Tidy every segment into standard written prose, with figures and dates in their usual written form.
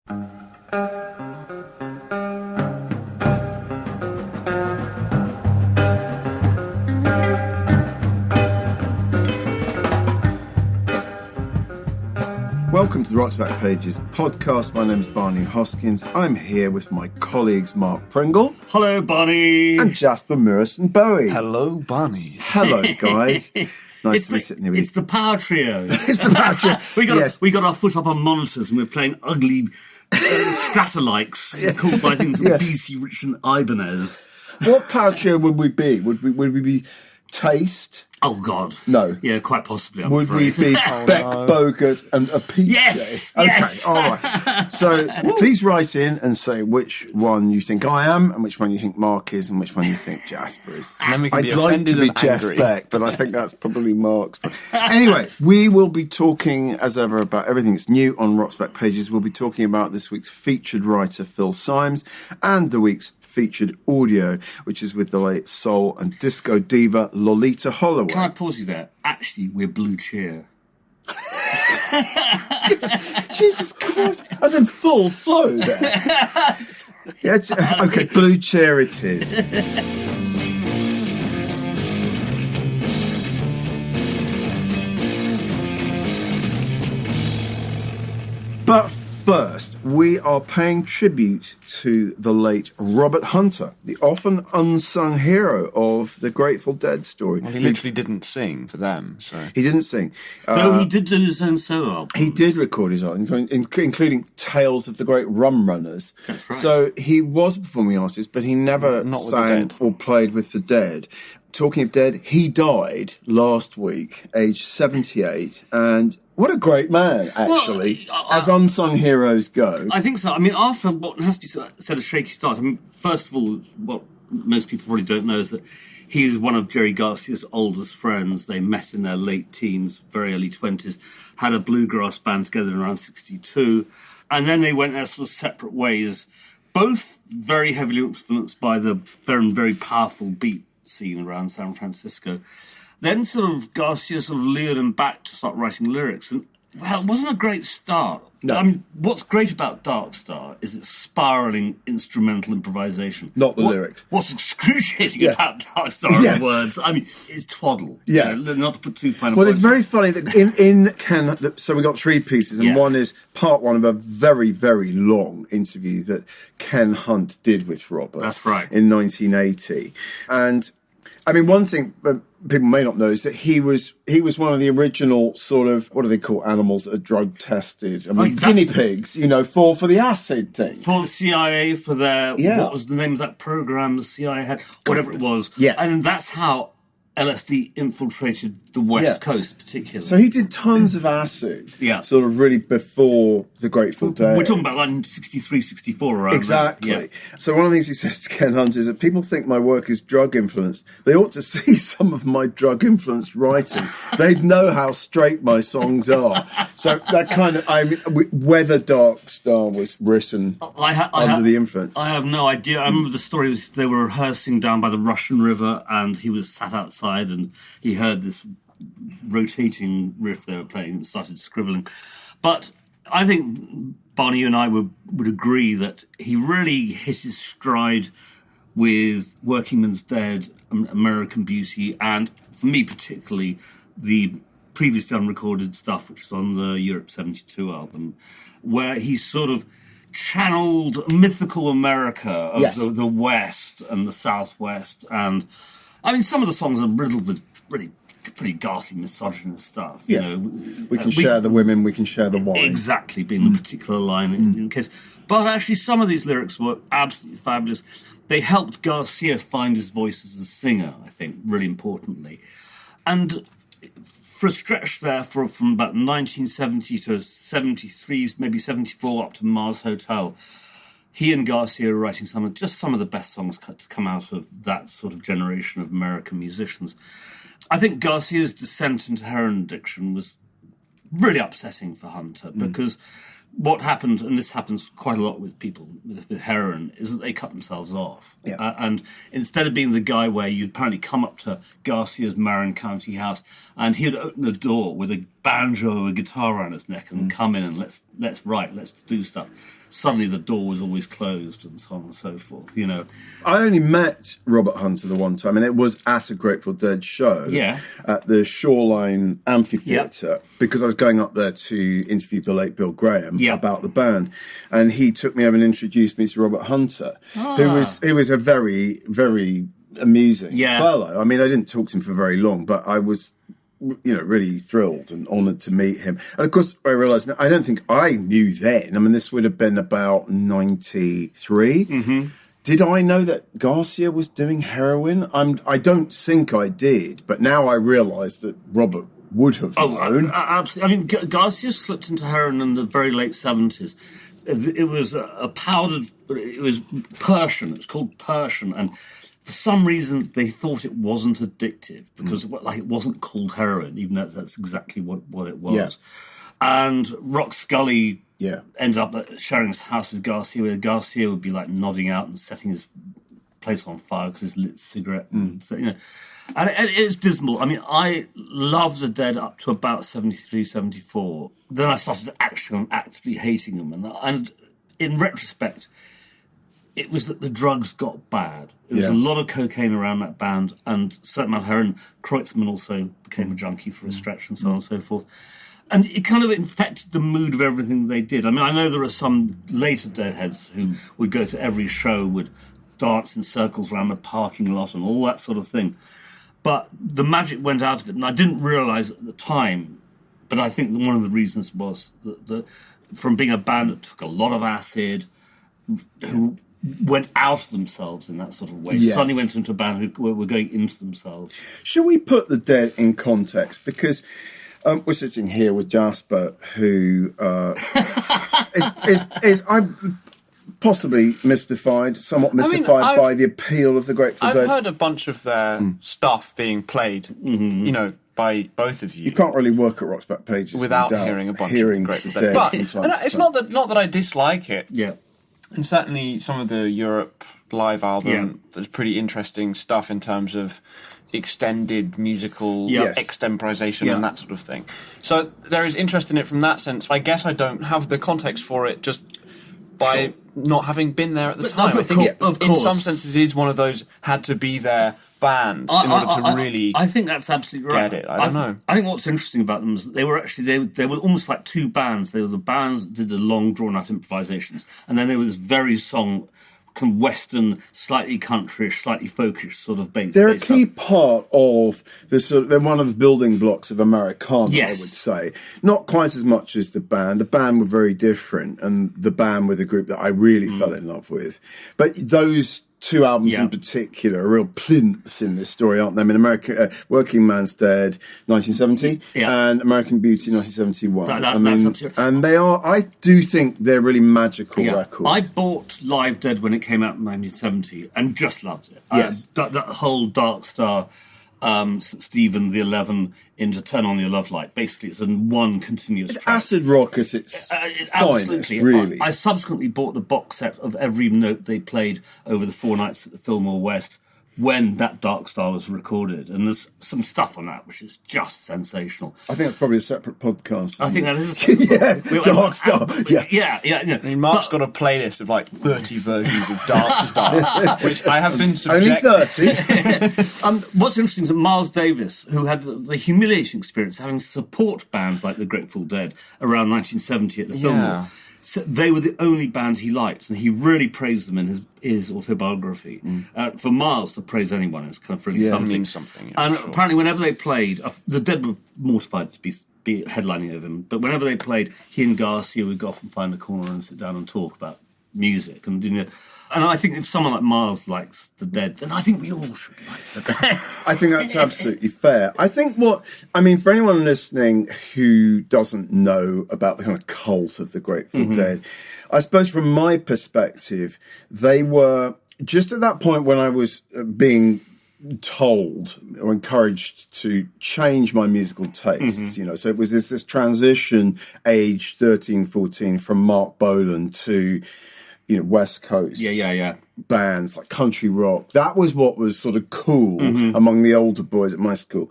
Welcome to the Rock's Backpages podcast. My name's Barney Hoskins. I'm here with my colleagues Mark Pringle. Hello, Barney. And Jasper Murison Bowie. Hello, Barney. Hello, guys. Nice to be sitting here with you. It's the power trio. It's the power trio. We got our foot up on monitors and we're playing ugly stratalikes called by things from BC, Richard and Ibanez. What power trio would we be? Would we be Taste? Oh, God. No. Yeah, quite possibly, I'm Would afraid. we be Beck Bogart and a PJ? Yes! Okay, Yes! all right. So please write in and say which one you think I am and which one you think Mark is and which one you think Jasper is. And then we can be I'd like offended to be and Jeff angry. Beck, but I think that's probably Mark's. Anyway, we will be talking, as ever, about everything that's new on Rock's Backpages. We'll be talking about this week's featured writer, Phil Symes, and the week's featured audio, which is with the late soul and disco diva Loleatta Holloway. Can I pause you there? Actually, we're Blue Cheer. Jesus Christ, that's in full flow there. Yeah, okay, Blue Cheer it is. But first, we are paying tribute to the late Robert Hunter, the often unsung hero of the Grateful Dead story. Well, he literally didn't sing for them, so... He didn't sing. No, he did do his own solo album. He did record his own, including Tales of the Great Rum Runners. That's right. So he was a performing artist, but he never Not with the sang Dead. or played with the Dead. Talking of Dead, he died last week, aged 78, and what a great man, actually, as unsung heroes go. I think so. I mean, after what has to be said a shaky start, I mean, first of all, what most people probably don't know is that he is one of Jerry Garcia's oldest friends. They met in their late teens, very early 20s, had a bluegrass band together in around 62, and then they went their sort of separate ways, both very heavily influenced by the very, very powerful beat scene around San Francisco. Then sort of Garcia sort of lured him back to start writing lyrics, and well, it wasn't a great start. No. I mean, what's great about Dark Star is its spiralling instrumental improvisation. Not the lyrics. What's excruciating Yeah. about Dark Star Yeah. are the words. I mean, it's twaddle. Yeah. You know, not to put too fine a Well, point it's very funny that in Ken... So we got three pieces, and Yeah. one is part one of a very, very long interview that Ken Hunt did with Robert. That's right. In 1980. And, I mean, one thing people may not know is that he was one of the original sort of, what do they call animals that are drug tested? I mean, guinea pigs, for the acid thing. For the CIA, for their... Yeah. What was the name of that program the CIA had? Whatever it was. Yeah. And that's how LSD infiltrated the West Coast, particularly. So he did tons of acid, Yeah. sort of really before the Grateful Dead. We're talking about like 63, 64 around Exactly. there. Yeah. So one of the things he says to Ken Hunt is that people think my work is drug influenced. They ought to see some of my drug influenced writing. They'd know how straight my songs are. So that kind of, whether Dark Star was written under the influence. I have no idea. I remember the story was they were rehearsing down by the Russian River and he was sat outside and he heard this rotating riff they were playing and started scribbling. But I think, Barney, you and I would agree that he really hit his stride with Workingman's Dead, American Beauty, and for me particularly, the previously unrecorded stuff, which is on the Europe 72 album, where he sort of channeled mythical America of the West and the Southwest. And, I mean, some of the songs are riddled with really pretty ghastly misogynist stuff. Yes. You know, we can share the women, we can share the wine. Exactly, being the particular line in case. But actually, some of these lyrics were absolutely fabulous. They helped Garcia find his voice as a singer, I think, really importantly. And for a stretch there, from about 1970 to 73, maybe 74, up to Mars Hotel, he and Garcia were writing some of the best songs to come out of that sort of generation of American musicians. I think Garcia's descent into heroin addiction was really upsetting for Hunter because what happened, and this happens quite a lot with people with heroin is that they cut themselves off. Yeah. And instead of being the guy where you'd apparently come up to Garcia's Marin County house and he would open the door with a banjo or a guitar around his neck and come in and let's write, let's do stuff. Suddenly the door was always closed and so on and so forth, you know. I only met Robert Hunter the one time, and it was at a Grateful Dead show at the Shoreline Amphitheatre, because I was going up there to interview the late Bill Graham about the band, and he took me over and introduced me to Robert Hunter, who was a very, very amusing fellow. I mean, I didn't talk to him for very long, but I was, really thrilled and honoured to meet him. And of course, I realised, I don't think I knew then. I mean, this would have been about 93. Mm-hmm. Did I know that Garcia was doing heroin? I don't think I did, but now I realise that Robert would have known. Absolutely. I mean, Garcia slipped into heroin in the very late 70s. It was a powdered, it was Persian. It was called Persian, and for some reason, they thought it wasn't addictive because it wasn't called heroin, even though that's exactly what it was. Yeah. And Rock Scully ended up sharing his house with Garcia, where Garcia would be like nodding out and setting his place on fire because he's lit a cigarette. And it's dismal. I mean, I loved the Dead up to about 73, 74. Then I started actively hating them. And in retrospect, it was that the drugs got bad. There was a lot of cocaine around that band and a certain amount of heroin. Kreutzmann also became a junkie for a stretch and so on and so forth. And it kind of infected the mood of everything they did. I mean, I know there are some later Deadheads who would go to every show, would dance in circles around the parking lot and all that sort of thing. But the magic went out of it, and I didn't realise at the time, but I think one of the reasons was that from being a band that took a lot of acid, who went out of themselves in that sort of way. Suddenly went into a band who were going into themselves. Shall we put the Dead in context? Because we're sitting here with Jasper, who is I'm possibly somewhat mystified by the appeal of the Grateful Dead. I've heard a bunch of their stuff being played, by both of you. You can't really work at Rock's Backpages without hearing a bunch of the Grateful Dead. But it's not that I dislike it. Yeah. And certainly some of the Europe live album, there's pretty interesting stuff in terms of extended musical extemporization and that sort of thing. So there is interest in it from that sense. I guess I don't have the context for it just by not having been there at the time. I think in some senses it is one of those had to be there bands in order to really I think that's absolutely right. Get it. I don't know. I think what's interesting about them is that they were actually they were almost like two bands. They were the bands that did the long drawn out improvisations, and then there was this very kind of Western, slightly countryish, slightly folkish sort of bass. They're a key part of they're one of the building blocks of Americana, I would say. Not quite as much as the band. The band were very different, and the band were the group that I really fell in love with. But those two albums in particular are real plinths in this story, aren't they? I mean, Working Man's Dead, 1970, and American Beauty, 1971. And they are, I do think they're really magical records. I bought Live Dead when it came out in 1970 and just loved it. Yes. That whole Dark Star, St. Stephen, the 11 into Turn On Your Love Light. Basically, it's in one continuous track. Acid rock at its finest, really. I subsequently bought the box set of every note they played over the 4 nights at the Fillmore West when that Dark Star was recorded. And there's some stuff on that which is just sensational. I think that's probably a separate podcast. I think that is a separate Dark Star. I mean, Mark's got a playlist of like 30 versions of Dark Star, which I have been subjected. Only 30. What's interesting is that Miles Davis, who had the humiliating experience having to support bands like the Grateful Dead around 1970 at the Fillmore, so they were the only band he liked, and he really praised them in his autobiography. For Miles to praise anyone is kind of really something. And apparently whenever they played, the Dead were mortified to be headlining over him, but whenever they played, he and Garcia would go off and find a corner and sit down and talk about music. And I think if someone like Miles likes the Dead, then I think we all should like the Dead. I think that's absolutely fair. I think for anyone listening who doesn't know about the kind of cult of the Grateful Dead, I suppose from my perspective, they were just at that point when I was being told or encouraged to change my musical tastes, so it was this transition age 13, 14 from Mark Bolan to West Coast bands like country rock. That was what was sort of cool among the older boys at my school.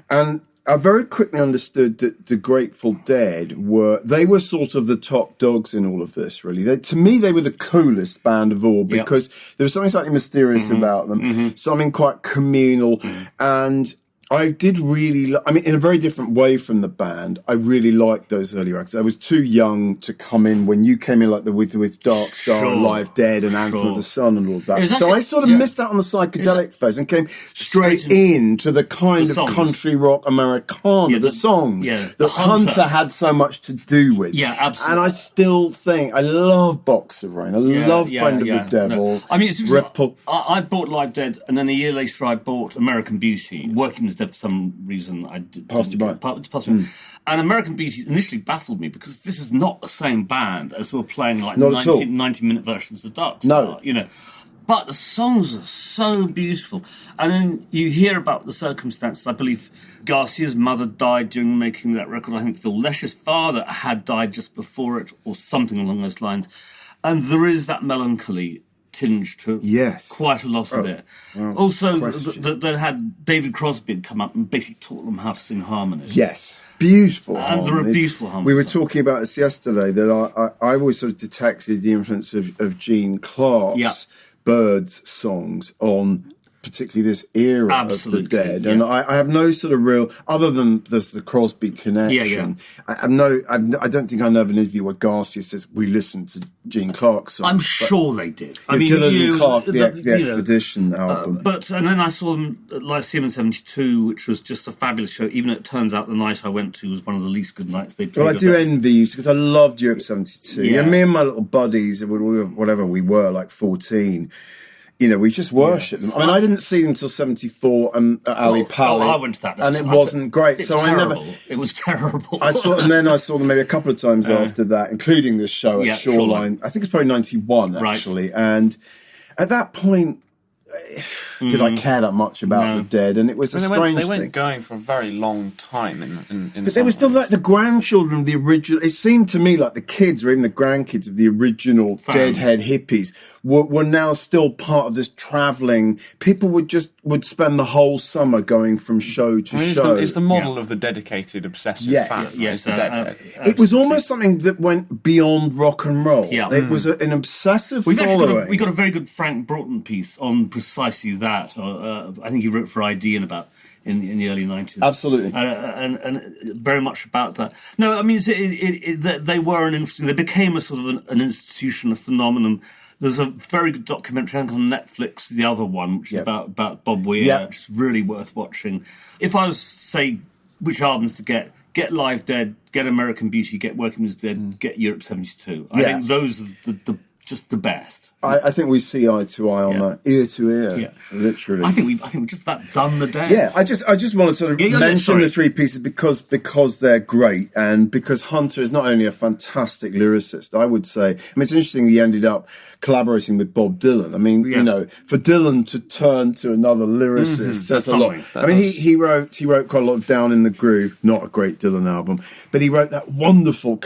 And I very quickly understood that the Grateful Dead were sort of the top dogs in all of this, really. To me, they were the coolest band of all because there was something slightly mysterious about them, something quite communal. And I did really, in a very different way from the band, I really liked those early records. I was too young to come in when you came in, like with Dark Star and Live Dead and Anthem of the Sun and all that. Actually, so I sort of missed out on the psychedelic phase and came straight into the kind of country rock Americana, the songs that Hunter had so much to do with. Yeah, absolutely. And I still think, I love Box of Rain. I love Friend of the Devil. No. It's Ripple. I bought Live Dead, and then a year later I bought American Beauty, working as for some reason I passed you by. And American Beauty initially baffled me because this is not the same band as we're playing like 90-minute versions of Dark Star, But the songs are so beautiful. And then you hear about the circumstances. I believe Garcia's mother died during making that record. I think Phil Lesh's father had died just before it or something along those lines. And there is that melancholy tinge to quite a lot of it. Well, also, they had David Crosby come up and basically taught them how to sing harmonies. Yes, beautiful and harmonies. There are beautiful harmonies. We were talking about this yesterday, that I always sort of detected the influence of Gene Clark's Birds songs on particularly this era of the Dead, and I have no sort of real, other than there's the Crosby connection. I don't think I know of an interview where Garcia says we listened to Gene Clark's songs. I'm sure they did. Dylan and Clark, the Expedition album. And then I saw them at Lyceum in '72, which was just a fabulous show. Even though it turns out the night I went to was one of the least good nights they played. Well, I do envy you because I loved Europe '72. Yeah. And me and my little buddies, whatever we were, like 14. We just worshipped them. I didn't see them until '74 at Ali Pali. I went to that, and it wasn't great. It was terrible. I saw them maybe a couple of times after that, including this show at Shoreline. I think it's probably '91 actually. And at that point, did I care that much about the Dead? And it was a strange thing. They weren't going for a very long time. But they were still like the grandchildren of the original. It seemed to me like the kids or even the grandkids of the original Deadhead hippies were now still part of this travelling. People would spend the whole summer going from show to show. It's the model of the dedicated, obsessive fan. Yes, the Deadhead. It was almost something that went beyond rock and roll. Yeah. It was an obsessive following. We got a very good Frank Broughton piece on precisely that. I think he wrote for ID in the early 90s. Absolutely. And very much about that. No, they were an interesting... They became a sort of an institution, a phenomenon. There's a very good documentary on Netflix, the other one, which is about Bob Weir, which is really worth watching. If I was to say which albums to get Live Dead, get American Beauty, get Working Man's Dead, get Europe '72. I think those are just the best. I think we see eye to eye on that, ear to ear, literally. I think we've just about done the day. Yeah, I just want to sort of mention the three pieces because they're great, and because Hunter is not only a fantastic lyricist, I would say. It's interesting he ended up collaborating with Bob Dylan. For Dylan to turn to another lyricist says a lot. He wrote quite a lot of Down in the Groove, not a great Dylan album, but he wrote that wonderful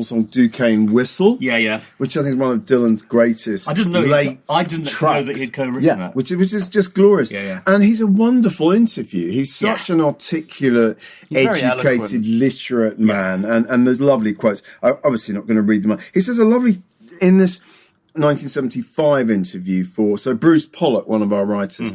song Duquesne Whistle, which I think is one of Dylan's greatest. I didn't know that he'd co-written that. Which is just glorious. And he's a wonderful interview. He's such an articulate, educated, literate man. And there's lovely quotes. I'm obviously not going to read them out. He says in this 1975 interview for Bruce Pollock, one of our writers.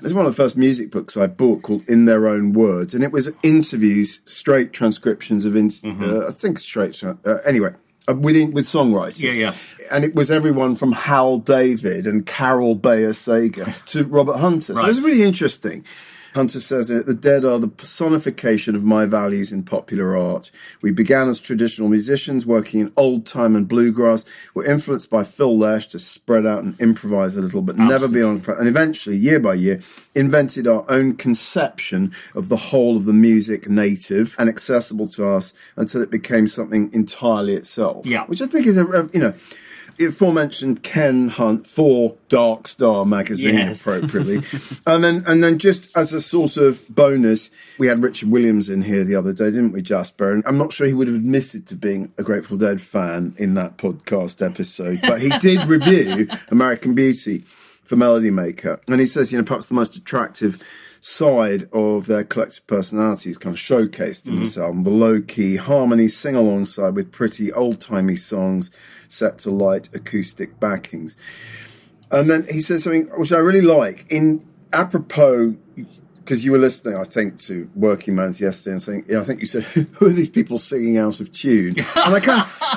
It's one of the first music books I bought called In Their Own Words. And it was interviews, straight transcriptions of, anyway. With songwriters. And it was everyone from Hal David and Carol Bayer Sager to Robert Hunter. So it was really interesting. Hunter says in it, the Dead are the personification of my values in popular art. We began as traditional musicians working in old time and bluegrass. We're influenced by Phil Lesh to spread out and improvise a little, but never beyond. And eventually, year by year, invented our own conception of the whole of the music native and accessible to us until it became something entirely itself. Yeah. Which I think is The aforementioned Ken Hunt for Dark Star magazine, appropriately. and then just as a sort of bonus, we had Richard Williams in here the other day, didn't we, Jasper? And I'm not sure he would have admitted to being a Grateful Dead fan in that podcast episode, but he did review American Beauty for Melody Maker. And he says, perhaps the most attractive side of their collective personalities kind of showcased in this album. The low-key harmonies sing alongside with pretty old-timey songs set to light acoustic backings. And then he says something which I really like. Apropos, because you were listening, I think, to Working Man's yesterday and saying, I think you said, who are these people singing out of tune? And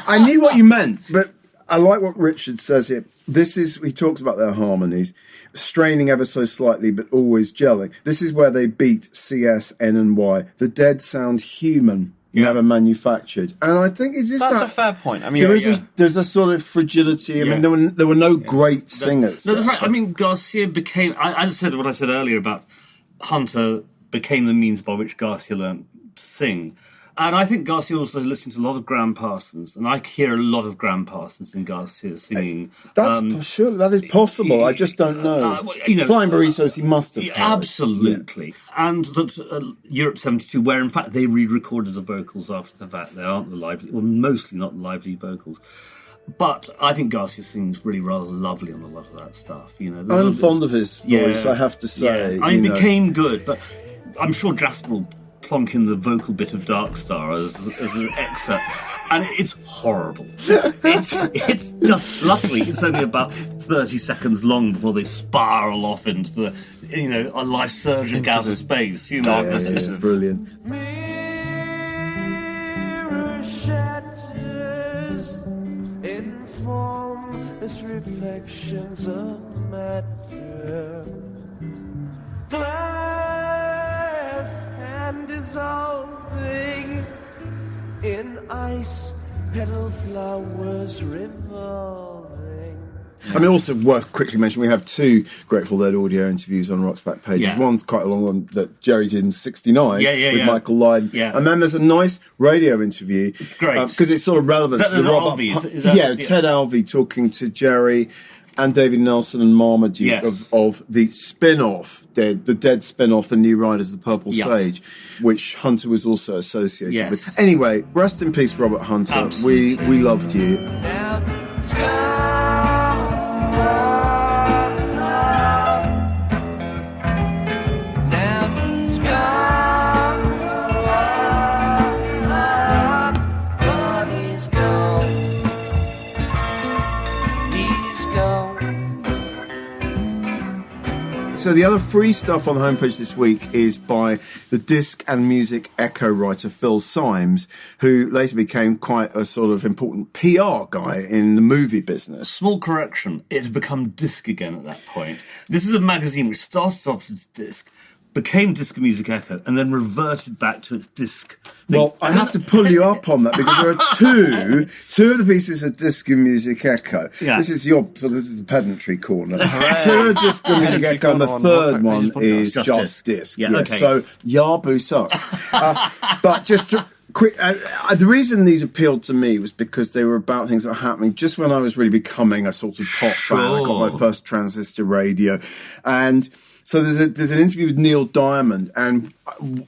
I knew what you meant, but I like what Richard says here. He talks about their harmonies, straining ever so slightly, but always gelling. This is where they beat C, S, N, and Y. The Dead sound human, never manufactured. And I think it's just that's a fair point. I mean, there's a sort of fragility. I mean, there were no great singers. No, that's right. I mean, Garcia became, as I said, what I said earlier about Hunter became the means by which Garcia learned to sing. And I think Garcia also listened to a lot of Graham Parsons, and I hear a lot of Graham Parsons in Garcia singing. That's sure, that is possible. I just don't know. Flying Burritos, he must have heard. Absolutely. Yeah. And that Europe 72, where in fact they re-recorded the vocals after the fact. They aren't the lively, or mostly not the lively vocals. But I think Garcia sings really rather lovely on a lot of that stuff. I'm fond of his voice, I have to say. Yeah. He became good, but I'm sure Jasper will plonk in the vocal bit of Dark Star as an excerpt, and it's horrible. It's just, luckily it's only about 30 seconds long before they spiral off into the a lysergic outer space. It's brilliant. Mirror shatters in formless reflections of matter. And dissolving in ice, petal flowers revolving. I mean, also worth quickly mentioning, we have 2 Grateful Dead audio interviews on Rock's Backpages. Yeah. One's quite a long one that Jerry did in '69 with Michael Lydon. Yeah. And then there's a nice radio interview. It's great. Because it's sort of relevant to the Robert... Ted Alvey talking to Jerry and David Nelson and Marmaduke of the spin-off, the Dead spin-off, The New Riders of the Purple Sage, which Hunter was also associated with. Anyway, rest in peace, Robert Hunter. Absolutely. We loved you. So the other free stuff on the homepage this week is by the disc and music echo writer Phil Symes, who later became quite a sort of important PR guy in the movie business. Small correction, it had become disc again at that point. This is a magazine which started off as disc, became Disc and Music Echo, and then reverted back to its disc thing. Well, I have to pull you up on that, because there are two of the pieces of Disc and Music Echo. Yeah. This is the pedantry corner. 2 of Disc and Music Echo, and the third one is Just Disc. Yeah, okay. So, Yabu sucks. But just to... Quick, the reason these appealed to me was because they were about things that were happening just when I was really becoming a sort of pop fan. I got my first transistor radio, and so there's an interview with Neil Diamond, and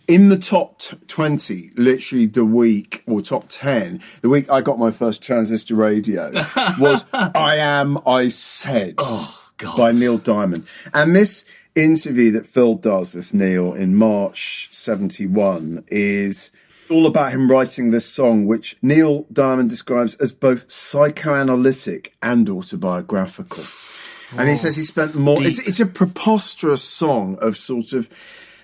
in the top 20, literally the week, or top 10, the week I got my first transistor radio was "I Am, I Said" by Neil Diamond, and this interview that Phil does with Neil in March '71 is all about him writing this song, which Neil Diamond describes as both psychoanalytic and autobiographical. And he says he spent more... It's a preposterous song of sort of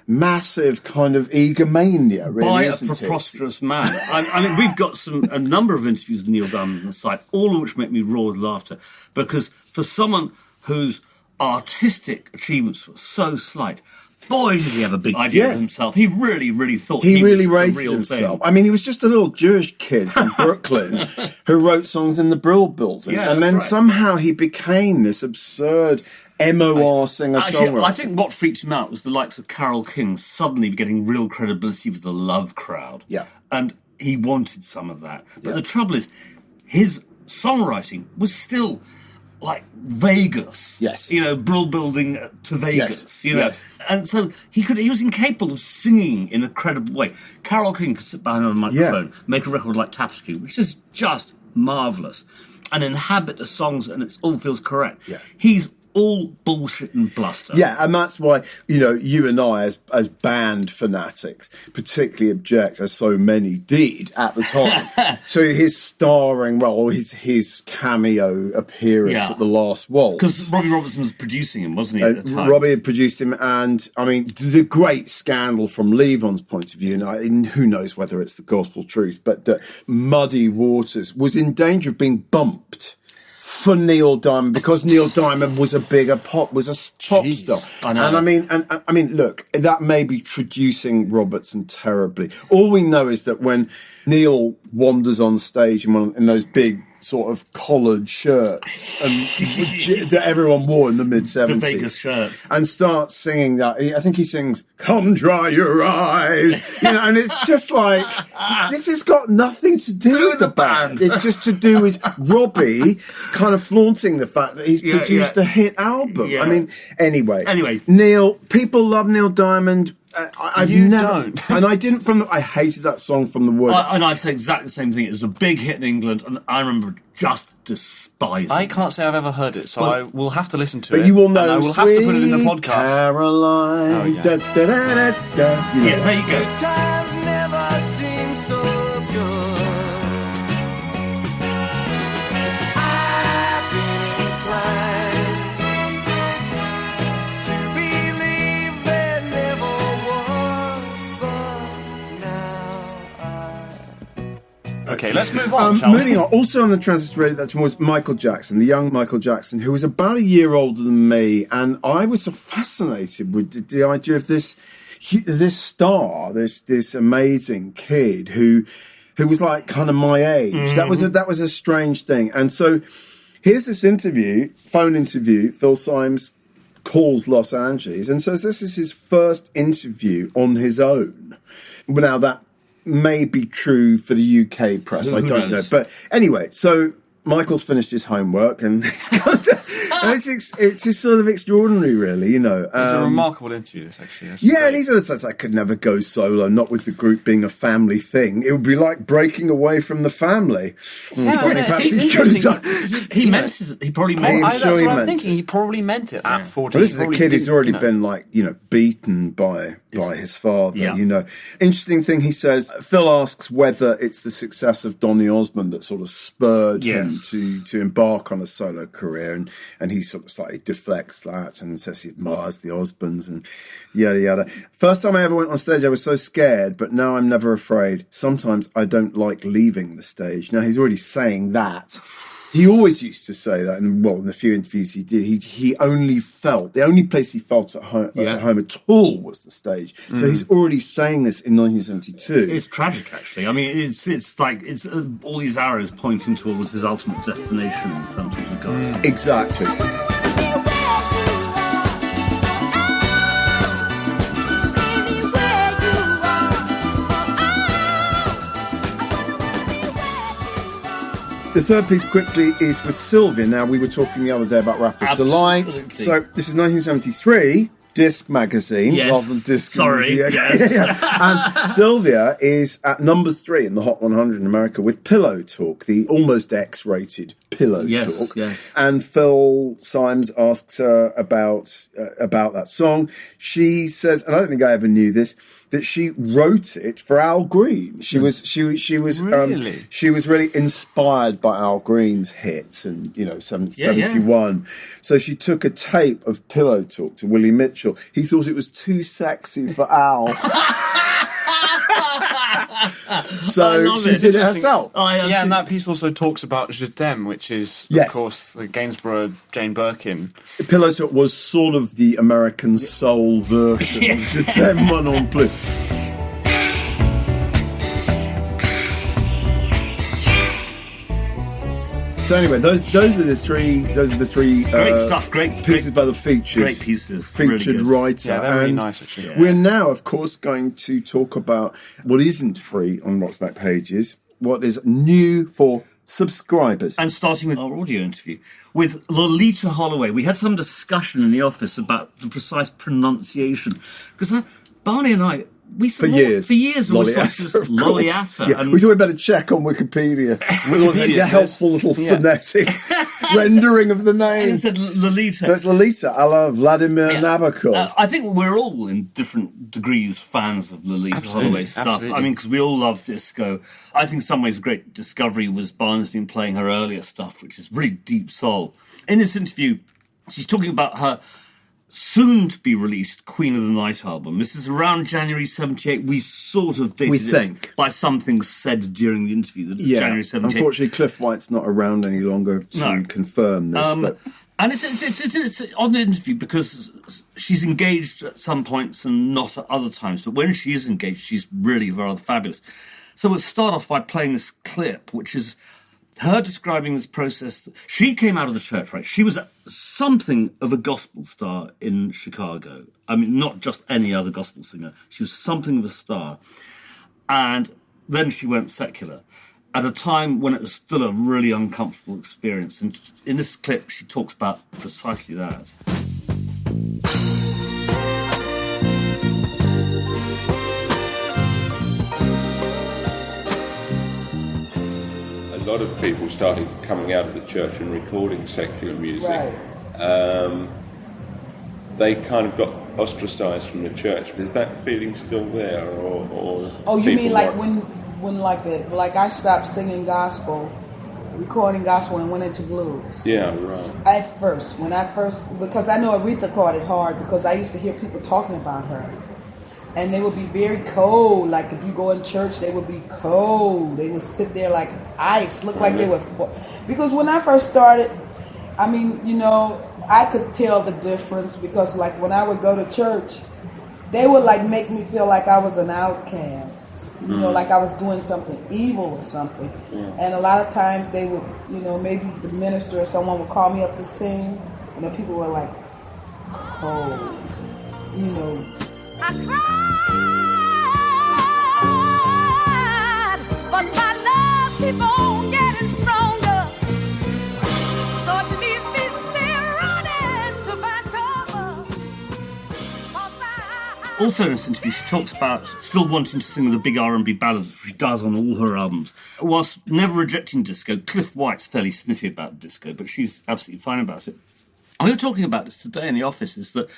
massive kind of egomania, really, by a isn't preposterous man. I mean, we've got a number of interviews with Neil Diamond on the site, all of which make me roar with laughter, because for someone whose artistic achievements were so slight... Boy, did he have a big idea of himself. He really, really thought he really was raised the real himself. thing. I mean, he was just a little Jewish kid from Brooklyn who wrote songs in the Brill Building. Yeah, and then somehow he became this absurd MOR singer-songwriter. I think what freaked him out was the likes of Carole King suddenly getting real credibility with the Love crowd. Yeah. And he wanted some of that. But the trouble is, his songwriting was still like Vegas. Yes. Brill building to Vegas. Yes. Yes. And so he was incapable of singing in a credible way. Carole King could sit behind on a microphone, make a record like Tapestry, which is just marvellous, and inhabit the songs, and it all feels correct. Yeah. He's all bullshit and bluster. Yeah, and that's why, you and I, as band fanatics, particularly object, as so many did at the time, to his starring role, his cameo appearance at the Last Waltz. Because Robbie Robertson was producing him, wasn't he, at the time? Robbie had produced him, and, the great scandal from Levon's point of view, and who knows whether it's the gospel truth, but that Muddy Waters was in danger of being bumped for Neil Diamond, because Neil Diamond was a pop star. I know. And I mean, look, that may be traducing Robertson terribly. All we know is that when Neil wanders on stage in those big sort of collared shirts that everyone wore in the mid-70s. The Vegas shirts. And starts singing that. I think he sings, "Come dry your eyes." And it's just like, this has got nothing to do with the band. It's just to do with Robbie kind of flaunting the fact that he's produced a hit album. Yeah. I mean, Anyway. Neil, people love Neil Diamond. You don't. And I didn't I hated that song from the word. And I'd say exactly the same thing. It was a big hit in England, and I remember just despising I can't say I've ever heard it, so I will have to listen to it. But you will know, and I will have to put it in the podcast. Caroline. Oh, yeah. Da, da, da, da, da. Yeah, there you go. Good times never seem so good. I've been inclined to believe there never was, but now Okay, let's move on, shall Moving we? on. Also on the Transistor Radio, that was Michael Jackson, the young Michael Jackson, who was about a year older than me, and I was so fascinated with the idea of this star, this amazing kid who was like kind of my age. Mm-hmm. That was a strange thing. And so here's this phone interview. Phil Symes calls Los Angeles and says this is his first interview on his own. But now that may be true for the UK press. Who I don't know. knows? But anyway, so Michael's finished his homework and he's got to, it's sort of extraordinary, really, It's a remarkable interview, this, actually. Yeah, and he sort of says, I could never go solo, not with the group being a family thing. It would be like breaking away from the family. Something perhaps he could have done. He meant it. He probably meant it. That's what I'm thinking. He probably meant it at 14. Well, this is a kid who's already been beaten by his father. Yeah. Interesting thing he says. Phil asks whether it's the success of Donny Osmond that sort of spurred him to embark on a solo career, and he sort of slightly deflects that and says he admires the Osmonds and yada yada. First time I ever went on stage, I was so scared, but now I'm never afraid. Sometimes I don't like leaving the stage. Now he's already saying that. He always used to say that, and in the few interviews he did, he only felt, the only place he felt at home at all was the stage. So he's already saying this in 1972. It's tragic, actually. I mean, it's like all these arrows pointing towards his ultimate destination in some sort of regard. Exactly. The third piece quickly is with Sylvia. Now, we were talking the other day about Rapper's Delight. So this is 1973, Disc magazine, rather than Disc. Sorry. And Sylvia is at number 3 in the Hot 100 in America with Pillow Talk, the almost X-rated Pillow Talk. Yes. And Phil Symes asks her about that song. She says, and I don't think I ever knew this, that she wrote it for Al Green. She was Really? she was really inspired by Al Green's hits and 71. So she took a tape of Pillow Talk to Willie Mitchell. He thought it was too sexy for Al. So she did it herself. And that piece also talks about Je t'aime, which is, of course, the Gainsborough, Jane Birkin. Pillow Talk was sort of the American soul version of Je t'aime moi non plus. So anyway, those are the three Great stuff, great pieces by the featured really writer. Yeah, they're really nice, actually. Yeah. We're now, of course, going to talk about what isn't free on Rock's Backpages, what is new for subscribers. And starting with our audio interview with Loleatta Holloway. We had some discussion in the office about the precise pronunciation. Because Barney and I... For years, Loleatta. Yeah. We thought we'd better check on Wikipedia with the helpful little phonetic rendering of the name. And it said Loleatta. So it's Loleatta, a la Vladimir Nabokov. I think we're all, in different degrees, fans of Loleatta Holloway stuff. Absolutely. I mean, because we all love disco. I think in some ways a great discovery was Barney's been playing her earlier stuff, which is really deep soul. In this interview, she's talking about her soon-to-be-released Queen of the Night album. This is around January 78. We sort of dated it by something said during the interview that January 78. Unfortunately, Cliff White's not around any longer to confirm this. And it's on the interview because she's engaged at some points and not at other times. But when she is engaged, she's really rather fabulous. So we'll start off by playing this clip, which is her describing this process. She came out of the church, right? She was something of a gospel star in Chicago. I mean, not just any other gospel singer. She was something of a star. And then she went secular at a time when it was still a really uncomfortable experience. And in this clip, she talks about precisely that. A lot of people started coming out of the church and recording secular music. Right. They kind of got ostracised from the church. Is that feeling still there, or oh, you mean like when I stopped singing gospel, recording gospel, and went into blues? Yeah, right. At first, because I know Aretha caught it hard because I used to hear people talking about her. And they would be very cold. Like if you go in church, they would be cold. They would sit there like ice, look like they were. Because when I first started, I mean, I could tell the difference because like when I would go to church, they would like make me feel like I was an outcast. Like I was doing something evil or something. And a lot of times they would, maybe the minister or someone would call me up to sing, and the people were like, cold, I cried, but my love keep on getting stronger. So it leaves me still running to find cover. Also in this interview, she talks about still wanting to sing the big R&B ballads, which she does on all her albums. Whilst never rejecting disco, Cliff White's fairly sniffy about disco, but she's absolutely fine about it. And we were talking about this today in the office, is that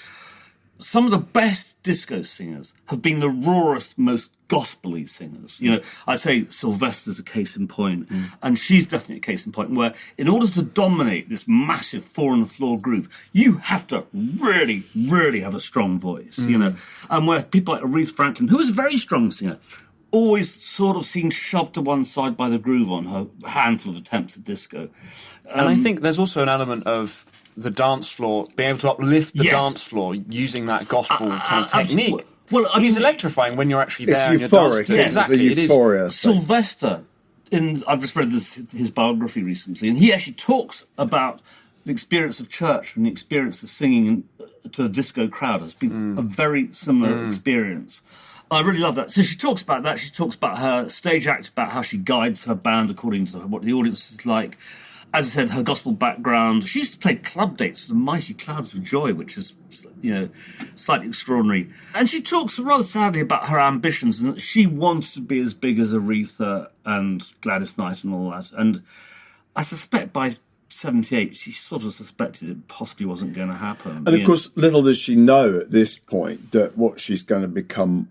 some of the best disco singers have been the rawest, most gospel-y singers. I'd say Sylvester's a case in point, and she's definitely a case in point, where in order to dominate this massive four-on-the-floor groove, you have to really, really have a strong voice, And where people like Aretha Franklin, who was a very strong singer, always sort of seemed shoved to one side by the groove on her handful of attempts at disco. And I think there's also an element of the dance floor, being able to uplift the dance floor using that gospel kind of technique. Well, it's electrifying when you're actually there. It's euphoric. Exactly, it's a euphoria. Sylvester, I've just read his biography recently, and he actually talks about the experience of church and the experience of singing to a disco crowd has been a very similar experience. I really love that. So she talks about that. She talks about her stage act, about how she guides her band according to what the audience is like. As I said, her gospel background. She used to play club dates with the Mighty Clouds of Joy, which is, slightly extraordinary. And she talks rather sadly about her ambitions and that she wants to be as big as Aretha and Gladys Knight and all that. And I suspect by 78, she sort of suspected it possibly wasn't going to happen. And of course, little does she know at this point that what she's going to become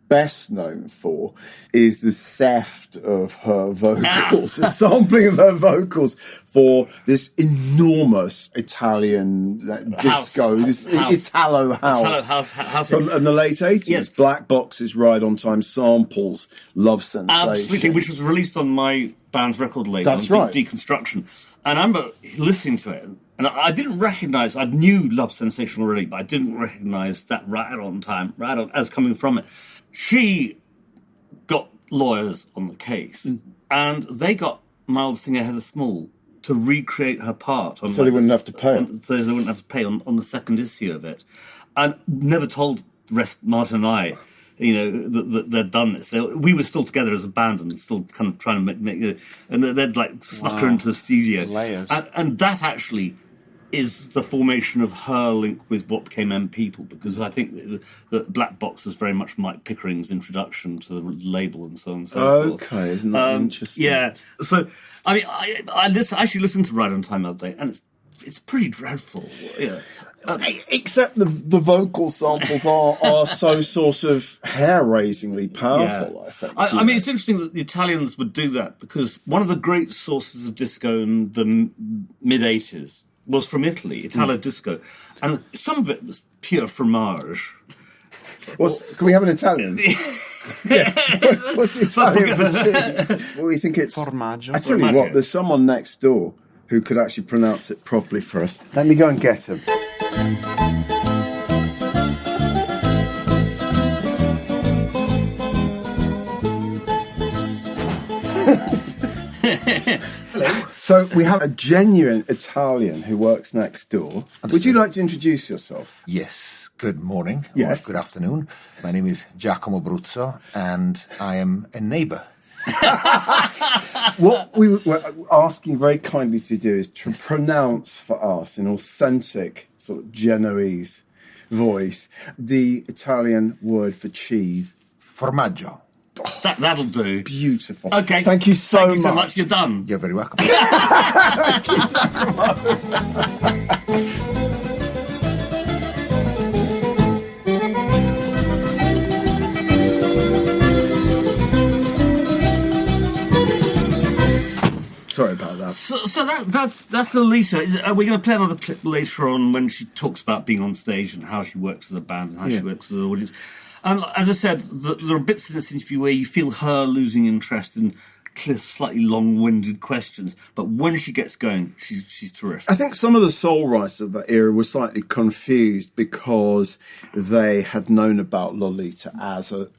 best known for is the theft of her vocals, the sampling of her vocals for this enormous Italian disco, this Italo house from in the late 80s. Yes. Black Box's Ride on Time samples Love Sensation. Absolutely, which was released on my band's record label. That's right. Deconstruction. And I remember listening to it, and I didn't recognise, I knew Love Sensation already, but I didn't recognise that Right on Time, as coming from it. She got lawyers on the case, and they got mild singer Heather Small to recreate her part. So they wouldn't have to pay. So they wouldn't have to pay on the second issue of it. And never told the rest, Martin and I, that they'd done this. We were still together as a band and still kind of trying to make and they'd like snuck her into the studio. Layers. And that actually is the formation of her link with what became M People, because I think that Black Box was very much Mike Pickering's introduction to the label and so on and so forth. Okay, isn't that interesting? Yeah. So, I mean, I actually listened to Ride on Time the other day, and it's pretty dreadful. Yeah. Except the vocal samples are so sort of hair-raisingly powerful, I think. I mean, it's interesting that the Italians would do that, because one of the great sources of disco in the mid-'80s was from Italy, Italo disco. And some of it was pure fromage. Can we have an Italian? Yeah. What's the Italian for cheese? Well, we think it's... Formaggio. I tell you what, there's someone next door who could actually pronounce it properly for us. Let me go and get him. Hello. So we have a genuine Italian who works next door. Absolutely. Would you like to introduce yourself? Yes. Good morning. Yes. Or good afternoon. My name is Giacomo Bruzzo, and I am a neighbour. What we were asking very kindly to do is to pronounce for us in authentic sort of Genoese voice the Italian word for cheese. Formaggio. That'll do. Beautiful. Okay. Thank you so much. Thank you so much. You're done. You're very welcome. Sorry about that. So that's Loleatta. Are we going to play another clip later on when she talks about being on stage and how she works with a band and how she works with the audience? As I said, there are bits in this interview where you feel her losing interest in slightly long-winded questions, but when she gets going, she's terrific. I think some of the soul writers of that era were slightly confused because they had known about Loleatta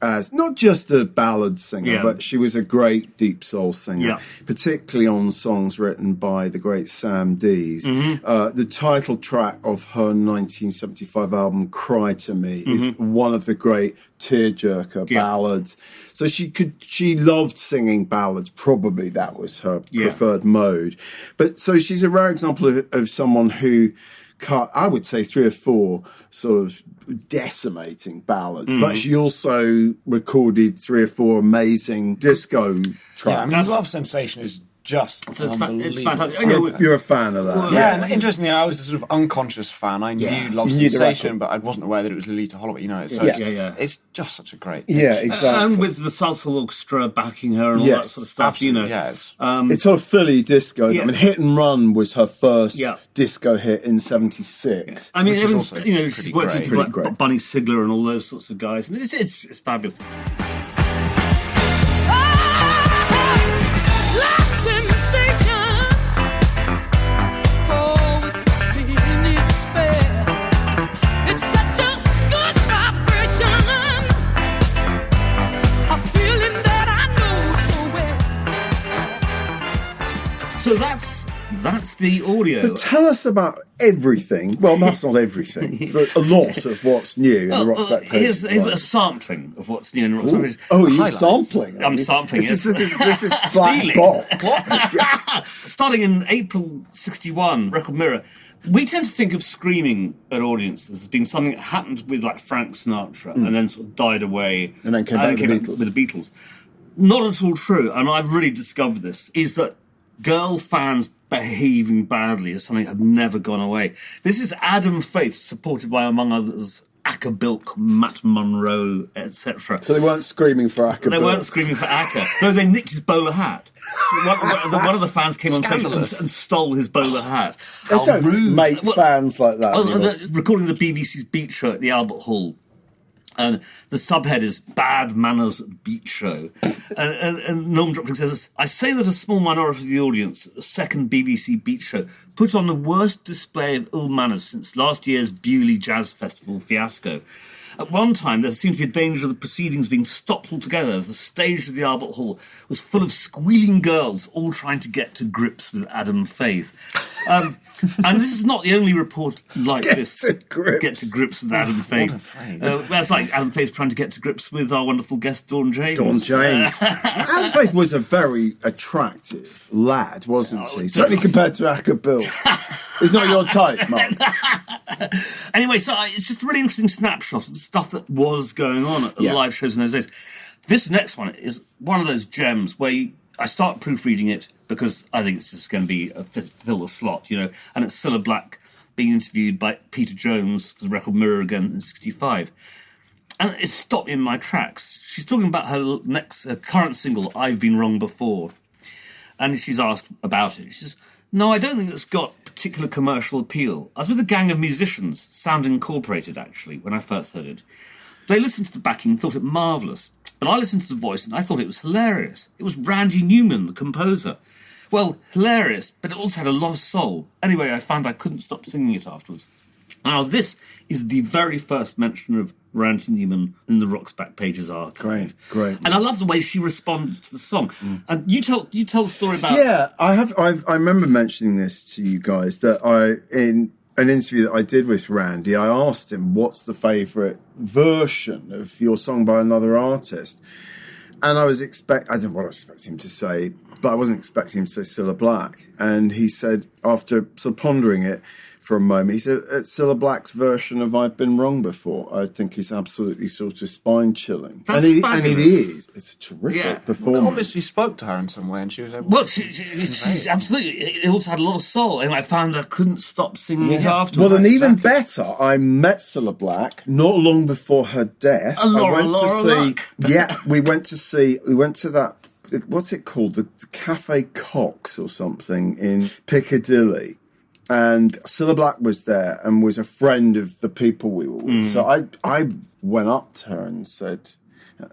as not just a ballad singer, but she was a great deep soul singer, particularly on songs written by the great Sam Dees. Mm-hmm. The title track of her 1975 album "Cry to Me" is one of the great tearjerker ballads. So she loved singing ballads. Probably that was her preferred mode. But so she's a rare example of someone who cut, I would say, 3 or 4 sort of decimating ballads. But she also recorded 3 or 4 amazing disco tracks. Yeah, I mean, Love Sensation is just unbelievable. It's fantastic. You're a fan of that. And interestingly, I was a sort of unconscious fan. I knew Love Sensation, but I wasn't aware that it was Loleatta Holloway. You know, it's just such a great. Yeah, exactly. And with the salsa orchestra backing her and all that sort of stuff, absolutely, Yes. It's sort of Philly disco. I mean, Hit and Run was her first disco hit in '76. I mean, she's worked with people great. like Bunny Sigler and all those sorts of guys, and it's fabulous. So that's the audio. But tell us about everything. Well, that's not everything, but a lot of what's new in the Rock's Backpages. Here's a sampling of what's new in the Rock's Backpages. Oh, you're sampling? I'm sampling. This is Black Box. Starting in April '61, Record Mirror. We tend to think of screaming at audiences as being something that happened with like Frank Sinatra and then sort of died away and then came back with the Beatles. Not at all true, and I've really discovered this, is that girl fans behaving badly is something that had never gone away. This is Adam Faith, supported by, among others, Akka Bilk, Matt Monro, etc. So they weren't screaming for Akka They weren't screaming for Akka, though they nicked his bowler hat. So one of the fans came on stage and stole his bowler hat. They don't make fans like that. Recording the BBC's Beat Show at the Albert Hall. And the subhead is Bad Manners Beat Show. and Norm Dropling says, I say that a small minority of the audience at the second BBC Beat Show put on the worst display of ill manners since last year's Bewley Jazz Festival fiasco. At one time, there seemed to be a danger of the proceedings being stopped altogether as the stage of the Albert Hall was full of squealing girls all trying to get to grips with Adam Faith. And this is not the only report like this. Get to grips with Adam Faith. That's like Adam Faith trying to get to grips with our wonderful guest, Dawn James. Adam Faith was a very attractive lad, wasn't he? Certainly compared to Acker Bill. It's not your type, Mark. Anyway, so it's just a really interesting snapshot of the stuff that was going on at the live shows in those days. This next one is one of those gems where I start proofreading it because I think it's just going to be fill the slot, and it's Cilla Black being interviewed by Peter Jones for the record Mirror again in 1965. And it stopped me in my tracks. She's talking about her current single, I've Been Wrong Before. And she's asked about it. She says, no, I don't think it's got particular commercial appeal. I was with a gang of musicians, Sound Incorporated, actually, when I first heard it. They listened to the backing and thought it marvellous. But I listened to the voice and I thought it was hilarious. It was Randy Newman, the composer. Well, hilarious, but it also had a lot of soul. Anyway, I found I couldn't stop singing it afterwards. Now, this is the very first mention of Randy Newman in the Rock's Backpages archive. Great. And I love the way she responded to the song. And you tell the story about... Yeah, I remember mentioning this to you guys, that in an interview that I did with Randy, I asked him, what's the favourite version of your song by another artist? And I don't know what I was expecting him to say, but I wasn't expecting him to say Cilla Black. And he said, after sort of pondering it for a moment, he said, Cilla Black's version of I've Been Wrong Before, I think is absolutely sort of spine-chilling. And it is. It's a terrific performance. Well, obviously spoke to her in some way, and she was able she's absolutely... It also had a lot of soul, and I found I couldn't stop singing it afterwards. Well, and even better, I met Cilla Black not long before her death. We went to that... What's it called? The Cafe Cox or something in Piccadilly. And Cilla Black was there and was a friend of the people we were with. So I went up to her and said,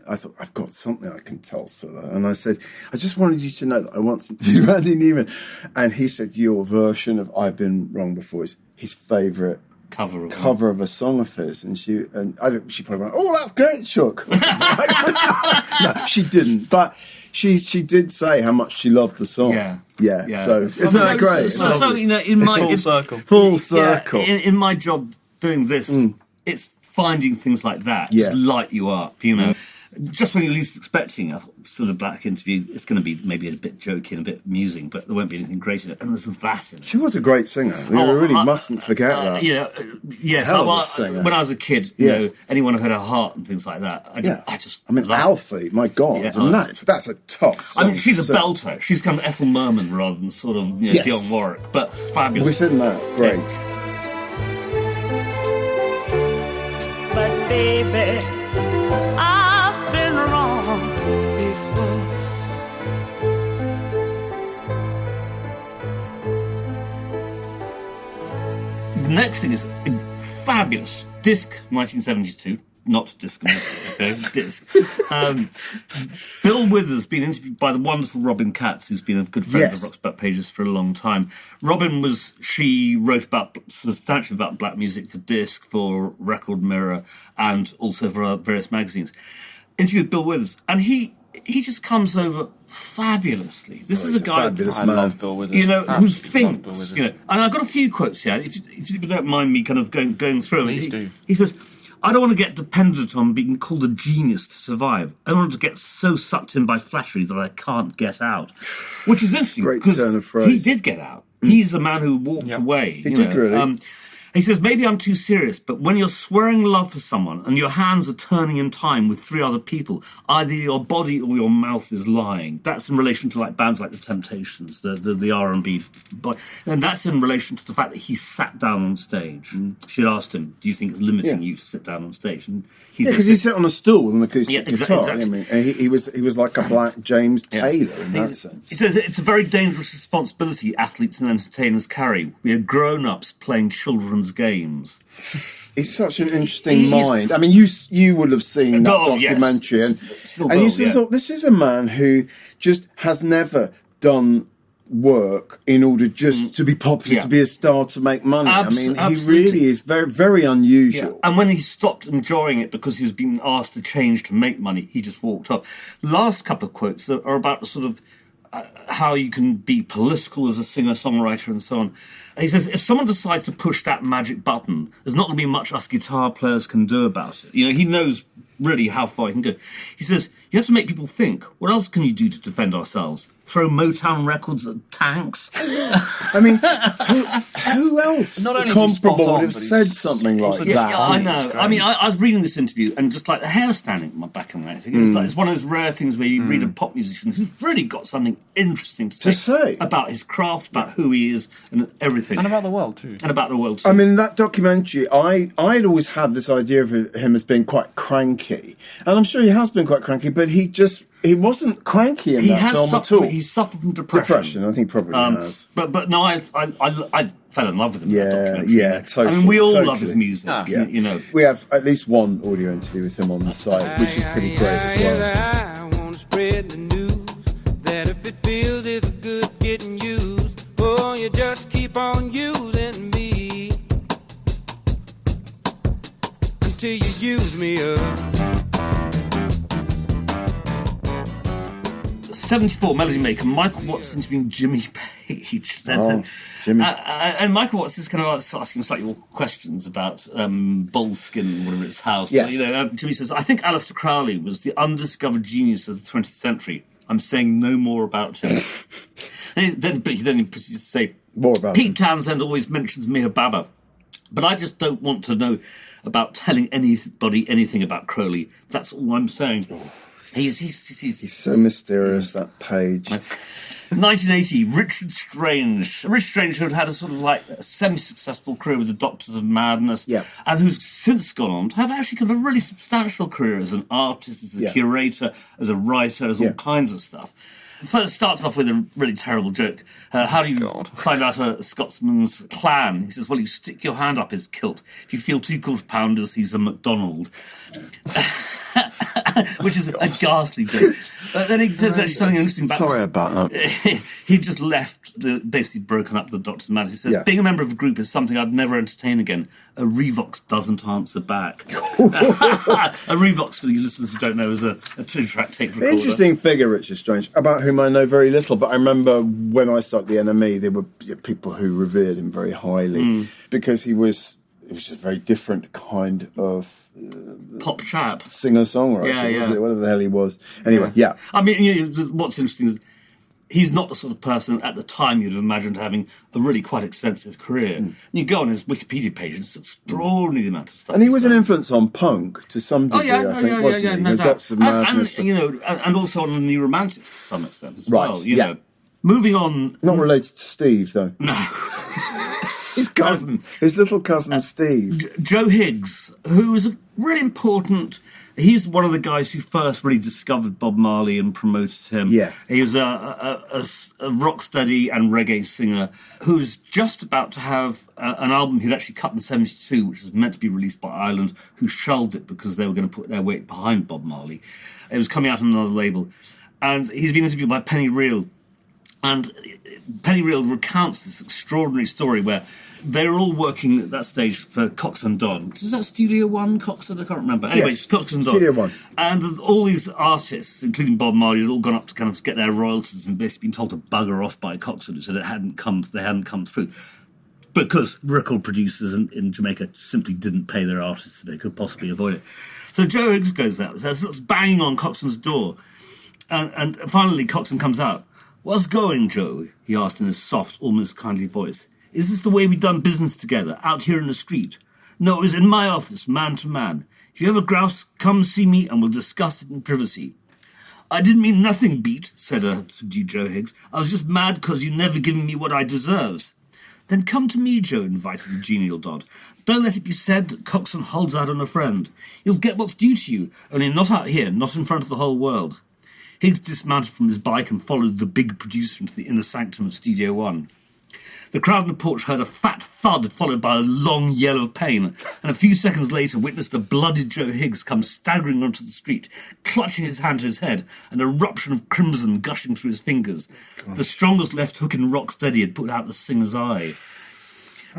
I thought, I've got something I can tell Cilla. And I said, I just wanted you to know that I want to be Randy Newman. And he said, your version of I've Been Wrong Before is his favourite cover of a song of his. And she probably went, oh, that's great, Chuck. No, she didn't. But she did say how much she loved the song. Yeah. So isn't that great? So in my full circle. In my job doing this, it's finding things like that just light you up. Just when you're least expecting. I thought Cilla Black interview, it's going to be maybe a bit jokey and a bit amusing, but there won't be anything great in it. And there's that in it. She was a great singer. We really mustn't forget that. Yes. When I was a kid, anyone who had a heart and things like that, Alfie, my God, that's a tough song. I mean, she's a belter. She's kind of Ethel Merman rather than sort of Dionne Warwick, but fabulous. Within that, great. But baby, I've been wrong before. The next thing is fabulous. Disc 1972. Not disc, okay, disc. Bill Withers been interviewed by the wonderful Robin Katz, who's been a good friend of Rock's Backpages for a long time. Robin she wrote substantially about black music for Disc, for Record Mirror, and also for various magazines. Interviewed Bill Withers, and he just comes over fabulously. This is a guy, I love Bill Withers. who thinks, and I've got a few quotes here. If you don't mind me kind of going through them. Please do. He says, I don't want to get dependent on being called a genius to survive. I don't want to get so sucked in by flattery that I can't get out. Which is interesting. Great turn of phrase. He did get out. He's a man who walked away. He did really. He says, maybe I'm too serious, but when you're swearing love for someone and your hands are turning in time with 3 other people, either your body or your mouth is lying. That's in relation to bands like The Temptations, the R&B boy. And that's in relation to the fact that he sat down on stage. She asked him, do you think it's limiting you to sit down on stage? And because he sat on a stool with an acoustic guitar. Exactly. I mean, and he was like a black James Taylor in that sense. He says, it's a very dangerous responsibility athletes and entertainers carry. We are grown-ups playing children's games. He's such an interesting mind. I mean, you would have seen that documentary, and you sort of thought, this is a man who just has never done work in order just to be popular, to be a star, to make money. I mean, he really is very, very unusual. Yeah. And when he stopped enjoying it because he was being asked to change to make money, he just walked off. The last couple of quotes are about sort of how you can be political as a singer-songwriter and so on. And he says, if someone decides to push that magic button, there's not going to be much us guitar players can do about it. You know, he knows really how far he can go. He says, you have to make people think. What else can you do to defend ourselves? Throw Motown records at tanks? I mean, who else not only comparable would have said something like that? Yeah, I know. I mean, I was reading this interview and just like the hair standing on my back and neck. It's one of those rare things where you read a pop musician who's really got something interesting to say about his craft, about who he is, and everything. And about the world, too. I mean, that documentary, I'd always had this idea of him as being quite cranky. And I'm sure he has been quite cranky, but he wasn't cranky in that film at all. He suffered from depression. I think probably has. But no, I fell in love with him. Yeah, totally. I mean, we all love his music. Yeah. You know, we have at least one audio interview with him on the site, which is pretty great as well. I want to spread the news that if it feels it's good getting used, oh, you just keep on using me until you use me up. 74 Melody Maker, Michael Watts interviewing Jimmy Page. Jimmy. And Michael Watts is kind of asking slightly more questions about Boleskine, whatever its house. Yes. You know, Jimmy says, I think Aleister Crowley was the undiscovered genius of the 20th century. I'm saying no more about him. But he then proceeds to say, more about Pete him. Townsend always mentions Meher Baba, but I just don't want to know about telling anybody anything about Crowley. That's all I'm saying. He's so mysterious, that Page. 1980, Richard Strange, who had a sort of like a semi-successful career with the Doctors of Madness, and who's since gone on to have actually kind of a really substantial career as an artist, as a curator, as a writer, as all kinds of stuff. First starts off with a really terrible joke. How do you find out a Scotsman's clan? He says, well, you stick your hand up his kilt. If you feel 2 quarter-pounders, he's a MacDonald. Which is a ghastly joke. Then he says actually something interesting about... Sorry about that. He just left, basically broken up the Doctor's Madness. He says, being a member of a group is something I'd never entertain again. A Revox doesn't answer back. A Revox, for the listeners who don't know, is a 2-track tape recorder. Interesting figure, Richard Strange, about whom I know very little, but I remember when I started the NME, there were people who revered him very highly because it was a very different kind of pop chap, singer-songwriter, was it? Whatever the hell he was. Anyway, I mean, what's interesting is he's not the sort of person at the time you'd have imagined having a really quite extensive career. And you go on his Wikipedia page, it's an extraordinary amount of stuff. And he was an influence on punk to some degree, I think, wasn't he? No doubt. Doctors of Madness. And also on the New Romantics to some extent as well. You know. Moving on. Not related to Steve, though. No. His cousin, his little cousin Steve. Joe Higgs, who was a really important... He's one of the guys who first really discovered Bob Marley and promoted him. Yeah. He was a rock-steady and reggae singer who's just about to have an album he'd actually cut in 1972, which was meant to be released by Ireland, who shelved it because they were going to put their weight behind Bob Marley. It was coming out on another label. And he's been interviewed by Penny Reel. And Penny Reel recounts this extraordinary story where they were all working at that stage for Cox and Dodd. Is that Studio One, Cox? I can't remember. Anyway, yes, Cox and Dodd. Studio One. And all these artists, including Bob Marley, had all gone up to kind of get their royalties and basically been told to bugger off by Cox and so they hadn't come through. Because record producers in Jamaica simply didn't pay their artists so they could possibly avoid it. So Joe Higgs goes out, starts banging on Coxon's door. And finally Coxon comes out. "What's going, Joe?" he asked in a soft, almost kindly voice. "Is this the way we done business together, out here in the street?" "No, it was in my office, man to man. If you ever grouse, come see me and we'll discuss it in privacy." "I didn't mean nothing, Beat," said subdued Joe Higgs. "I was just mad 'cause you never given me what I deserves." "Then come to me, Joe," invited the genial Dodd. "Don't let it be said that Coxon holds out on a friend. You'll get what's due to you, only not out here, not in front of the whole world." Higgs dismounted from his bike and followed the big producer into the inner sanctum of Studio One. The crowd in the porch heard a fat thud followed by a long yell of pain, and a few seconds later witnessed a bloodied Joe Higgs come staggering onto the street, clutching his hand to his head, an eruption of crimson gushing through his fingers. God. The strongest left hook in Rocksteady had put out the singer's eye.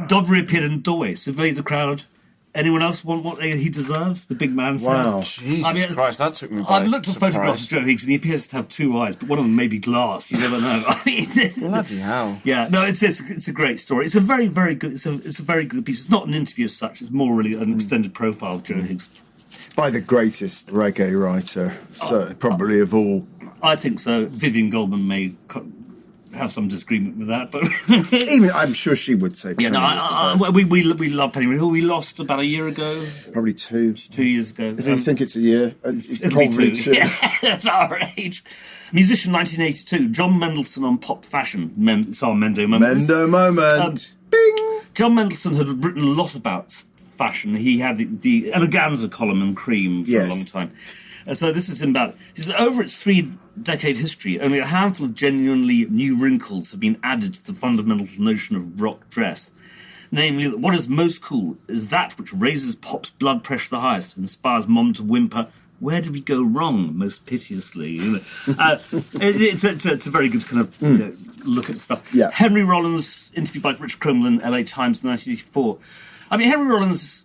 Dodd reappeared in the doorway, surveyed the crowd. Anyone else want what he deserves? The big man said. Wow. Jesus Christ, that took me by I've looked at photographs of Joe Higgs and he appears to have two eyes, but one of them may be glass. You never know. Bloody hell. Yeah, no, it's a great story. It's a very, very good. It's a very good piece. It's not an interview as such. It's more really an extended profile of Joe Higgs. By the greatest reggae writer, probably of all. I think so. Vivian Goldman may have some disagreement with that, but even I'm sure she would say. Yeah, no, we love Penny Ridley, who we lost about a year ago. Probably 2 years ago. If you think it's a year, it's probably 2. Yeah, that's our age. Musician 1982, John Mendelssohn on pop fashion. It's our Mendo moment. Mendo moment. Bing. John Mendelssohn had written a lot about fashion. He had the Eleganza column in Cream for a long time. So this is about. He says, over its 3-decade history, only a handful of genuinely new wrinkles have been added to the fundamental notion of rock dress. Namely, that what is most cool is that which raises pop's blood pressure the highest, inspires mom to whimper, "Where did we go wrong?" most piteously. It's a very good kind of look at stuff. Yeah. Henry Rollins, interviewed by Rich Cromwell in LA Times in 1984. I mean, Henry Rollins,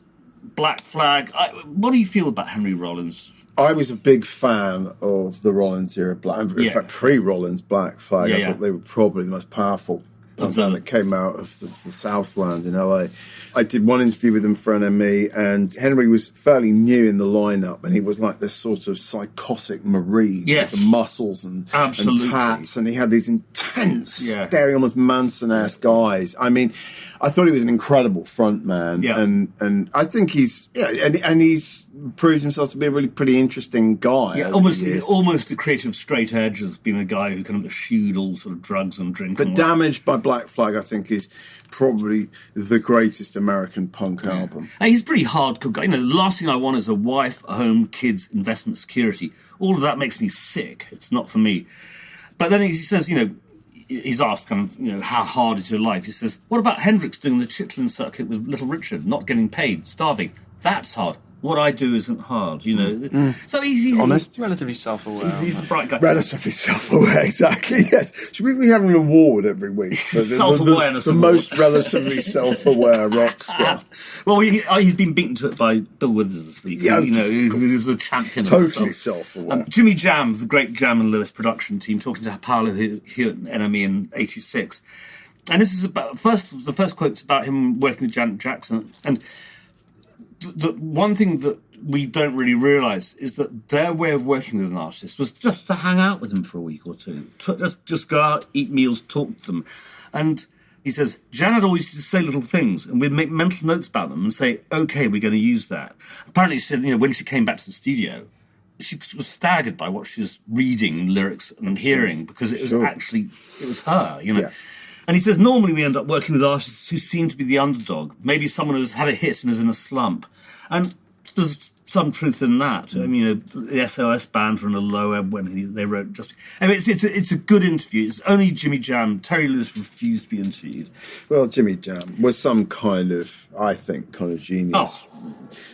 Black Flag. What do you feel about Henry Rollins? I was a big fan of the Rollins era in fact, pre-Rollins Black Flag. I thought they were probably the most powerful punk band that came out of the Southland in LA. I did one interview with him for NME, and Henry was fairly new in the lineup, and he was like this sort of psychotic marine with the muscles and tats, and he had these intense, staring almost Manson-esque eyes. I mean, I thought he was an incredible front man, and I think he's and he's proved himself to be a really pretty interesting guy. Yeah, almost the creative straight edge has been a guy who kind of eschewed all sort of drugs and drink. But Damaged by Black Flag, I think, is probably the greatest American punk album. And he's a pretty hardcore guy. You know, the last thing I want is a wife, a home, kids, investment security. All of that makes me sick. It's not for me. But then he says, he's asked kind of, how hard is your life? He says, what about Hendrix doing the Chitlin circuit with Little Richard, not getting paid, starving? That's hard. What I do isn't hard, So he's honest, relatively self-aware. He's a bright guy. Relatively self-aware, exactly. Yes. Should we be having an award every week? For Self-awareness. The most relatively self-aware rock star. Well, he's been beaten to it by Bill Withers this week. Yeah, who's the champion. Totally self-aware. Jimmy Jam, the great Jam and Lewis production team, talking to Paolo Hewitt and NME in '86, and this is about the first quote's about him working with Janet Jackson. And the one thing that we don't really realise is that their way of working with an artist was just to hang out with them for a week or two, just go out, eat meals, talk to them. And he says, Janet always used to say little things, and we'd make mental notes about them and say, OK, we're going to use that. Apparently, she said, when she came back to the studio, she was staggered by what she was reading, lyrics and hearing, because it was her, Yeah. And he says, normally we end up working with artists who seem to be the underdog, maybe someone who's had a hit and is in a slump. And there's some truth in that. I mean, the SOS band were in a low ebb when they wrote just... I mean, it's a good interview. It's only Jimmy Jam. Terry Lewis refused to be interviewed. Well, Jimmy Jam was some kind of genius.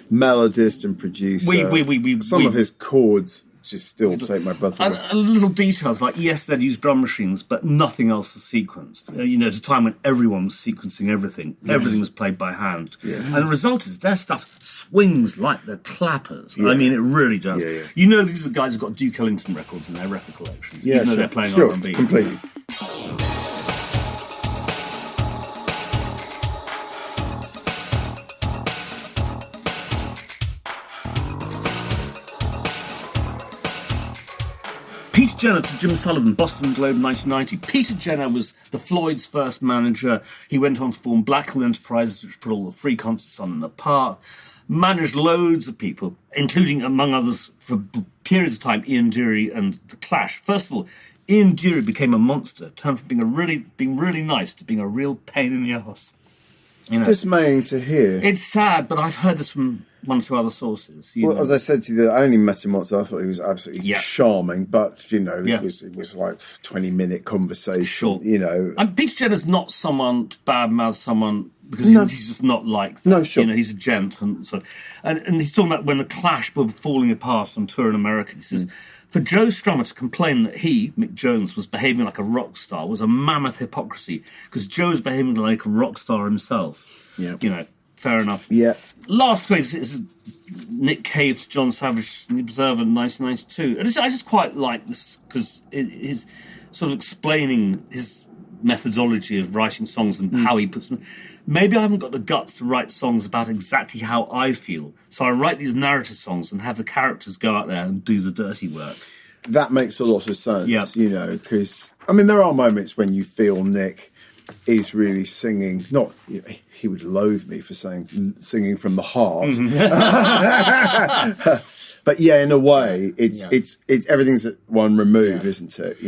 Melodist and producer. Some of his chords just still take my breath away. And little details like, yes, they'd use drum machines, but nothing else was sequenced. At a time when everyone was sequencing everything. Yes. Everything was played by hand. Yeah. And the result is their stuff swings like the clappers. Yeah. I mean, it really does. Yeah. These are guys who've got Duke Ellington records in their record collections, even though they're playing R&B. Completely. Peter Jenner to Jim Sullivan, Boston Globe 1990. Peter Jenner was the Floyd's first manager. He went on to form Blackhill Enterprises, which put all the free concerts on in the park, managed loads of people, including, among others, for periods of time, Ian Dury and The Clash. First of all, Ian Dury became a monster, turned from being really nice to being a real pain in the arse. Dismaying to hear. It's sad, but I've heard this from one or two other sources. Well, as I said to you, I only met him once. I thought he was absolutely charming, but it was like 20-minute conversation. Sure. And Peter Jenner's not someone to badmouth someone because he's just not like that. No, sure. He's a gent, and he's talking about when the Clash were falling apart on tour in America. He says, for Joe Strummer to complain that he, Mick Jones, was behaving like a rock star was a mammoth hypocrisy because Joe's behaving like a rock star himself. Yeah. Fair enough. Yeah. Last quiz is Nick Cave to John Savage in The Observer in 1992. And I just quite like this because he's sort of explaining his methodology of writing songs and how he puts them. Maybe I haven't got the guts to write songs about exactly how I feel, so I write these narrative songs and have the characters go out there and do the dirty work. That makes a lot of sense, because, there are moments when you feel Nick is really singing, not, he would loathe me for singing from the heart. But yeah, in a way, it's everything's at one remove, isn't it?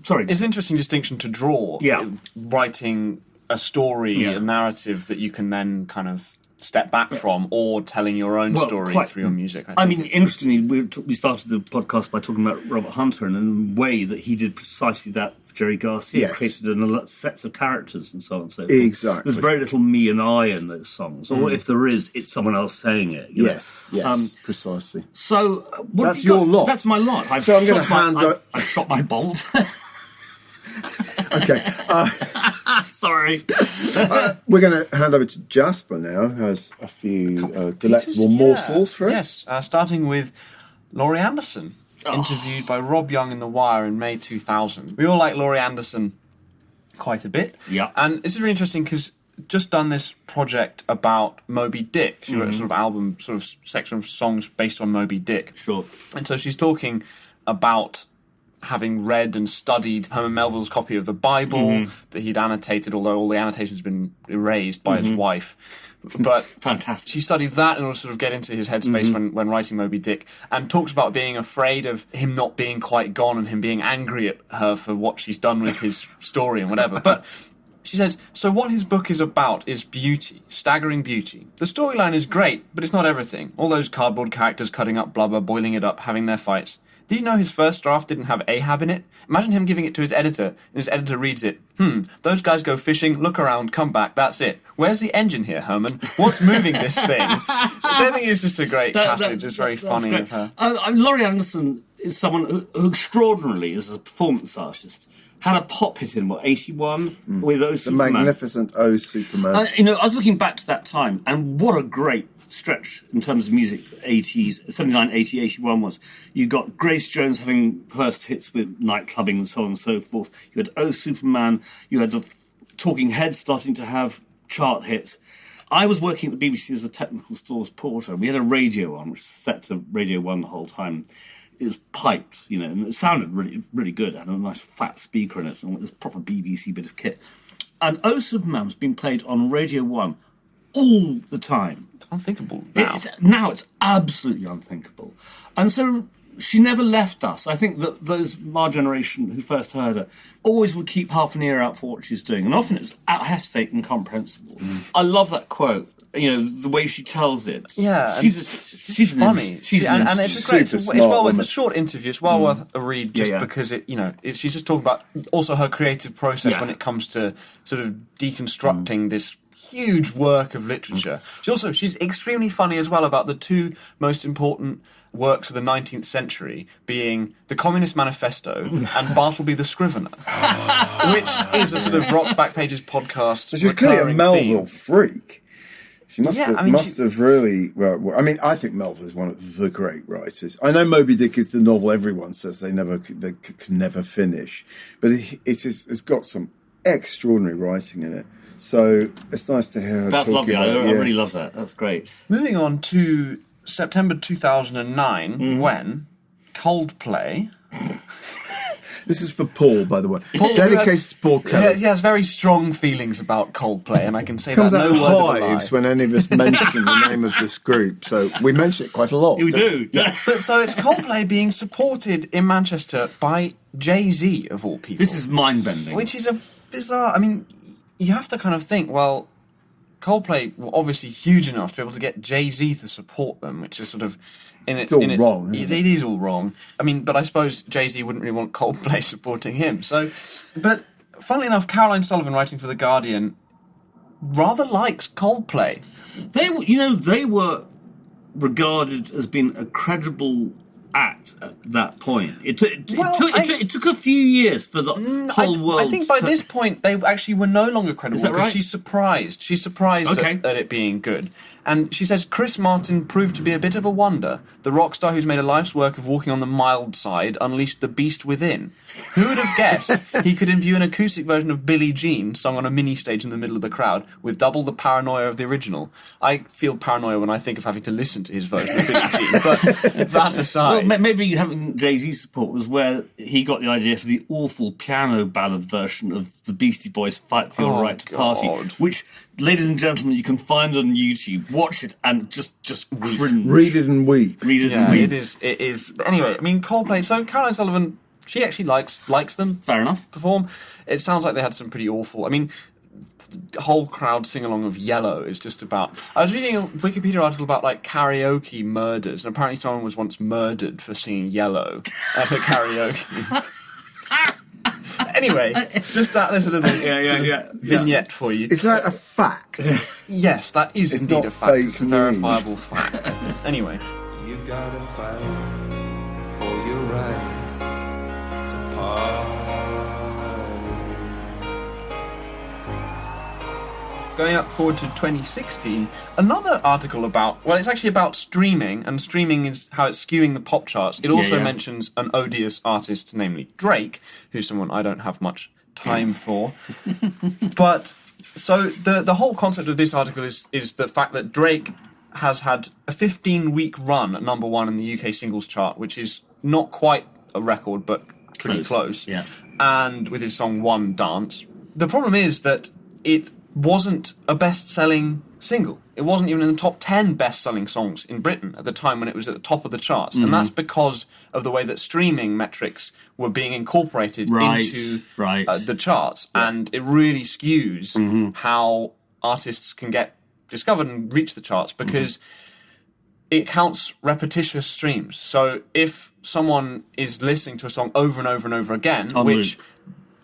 Sorry. It's an interesting distinction to draw. Yeah. Writing a story, a narrative that you can then kind of step back from, or telling your own story through your music. Interestingly, we started the podcast by talking about Robert Hunter and the way that he did precisely that for Jerry Garcia, created sets of characters and so on and so forth. Exactly. There's very little me and I in those songs, or if there is, it's someone else saying it. Yes, precisely. So that's your lot. That's my lot. I'm going to I've shot my bolt. Okay. Sorry. We're going to hand over to Jasper now, who has a few delectable morsels for us. Yes, starting with Laurie Anderson, interviewed by Rob Young in The Wire in May 2000. We all like Laurie Anderson quite a bit. Yeah. And this is really interesting because just done this project about Moby Dick. She wrote a sort of album, sort of section of songs based on Moby Dick. Sure. And so she's talking about having read and studied Herman Melville's copy of the Bible that he'd annotated, although all the annotations had been erased by his wife. But fantastic. She studied that in order to sort of get into his headspace when writing Moby Dick, and talks about being afraid of him not being quite gone and him being angry at her for what she's done with his story and whatever. But she says, so what his book is about is beauty, staggering beauty. The storyline is great, but it's not everything. All those cardboard characters cutting up blubber, boiling it up, having their fights. Did you know his first draft didn't have Ahab in it? Imagine him giving it to his editor, and his editor reads it. Those guys go fishing, look around, come back, that's it. Where's the engine here, Herman? What's moving this thing? Which I think is just a great passage. It's very funny of her. Laurie Anderson is someone who extraordinarily, as a performance artist, had a pop hit in, 81? With O Superman. The magnificent O Superman. I was looking back to that time, and what a great stretch in terms of music, 80s, 79, 80, 81 was. You got Grace Jones having first hits with night clubbing and so on and so forth. You had Oh Superman. You had the Talking Heads starting to have chart hits. I was working at the BBC as a technical stores porter. We had a radio on, which was set to Radio 1 the whole time. It was piped, and it sounded really, really good. It had a nice fat speaker in it, and it was a proper BBC bit of kit. And Oh Superman was being played on Radio 1 all the time. It's unthinkable now. Now it's absolutely unthinkable. And so she never left us. I think that those of our generation who first heard her always would keep half an ear out for what she's doing. And often it's, I have to say, incomprehensible. I love that quote. The way she tells it. Yeah, she's funny. And it's great. It's well worth a short interview. It's well worth a read just because she's just talking about also her creative process when it comes to sort of deconstructing this huge work of literature. She's extremely funny as well about the two most important works of the 19th century being the Communist Manifesto and Bartleby the Scrivener, which is a sort of Rock Backpages podcast. So she's clearly a Melville freak. She must have really... Well, I think Melville is one of the great writers. I know Moby Dick is the novel everyone says they can never finish, but it's got some extraordinary writing in it. So it's nice to hear her That's lovely. about I really love that. That's great. Moving on to September 2009, when Coldplay... This is for Paul, by the way. Dedicated to Paul Kelly. He has very strong feelings about Coldplay, and I can say comes that out hives when any of us mention the name of this group. So we mention it quite a lot. We do. Yeah. But so it's Coldplay being supported in Manchester by Jay-Z, of all people. This is mind-bending. Which is a bizarre... you have to kind of think, well, Coldplay were obviously huge enough to be able to get Jay-Z to support them, which is sort of... It's all wrong, isn't it? It is all wrong. I mean, but I suppose Jay-Z wouldn't really want Coldplay supporting him. So, but funnily enough, Caroline Sullivan, writing for The Guardian, rather likes Coldplay. They were regarded as being a credible act at that point. It took a few years for the whole world. I think by this point they actually were no longer credible. Is that right? She's surprised. She's surprised at it being good. And she says Chris Martin proved to be a bit of a wonder. The rock star who's made a life's work of walking on the mild side unleashed the beast within. Who would have guessed he could imbue an acoustic version of Billie Jean, sung on a mini stage in the middle of the crowd, with double the paranoia of the original? I feel paranoia when I think of having to listen to his version of Billie Jean, but that aside... Well, maybe having Jay-Z's support was where he got the idea for the awful piano ballad version of the Beastie Boys' Fight for Your Right to Party, which, ladies and gentlemen, you can find on YouTube. Watch it and just cringe. Read it and weep. It is. But anyway, I mean, Coldplay. So Caroline Sullivan, she actually likes them. Fair enough. Perform. It sounds like they had some pretty awful. I mean, the whole crowd sing along of Yellow is just about. I was reading a Wikipedia article about like karaoke murders, and apparently someone was once murdered for singing Yellow at a karaoke. Anyway, just that. There's a little vignette for you. Is that a fact? Yes, that is It's indeed not a fact. fake It's a verifiable fact. Anyway. You gotta fight for your right to party. Going up forward to 2016, another article about, well, it's actually about streaming, and streaming is how it's skewing the pop charts. It also mentions an odious artist, namely Drake, who's someone I don't have much time for. But, so the whole concept of this article is the fact that Drake has had a 15-week run at number one in the UK singles chart, which is not quite a record, but pretty close. Yeah. And with his song One Dance. The problem is that it wasn't a best-selling single. It wasn't even in the top 10 best-selling songs in Britain at the time when it was at the top of the charts. And that's because of the way that streaming metrics were being incorporated into the charts. Yeah. And it really skews how artists can get discovered and reach the charts because it counts repetitious streams. So if someone is listening to a song over and over and over again,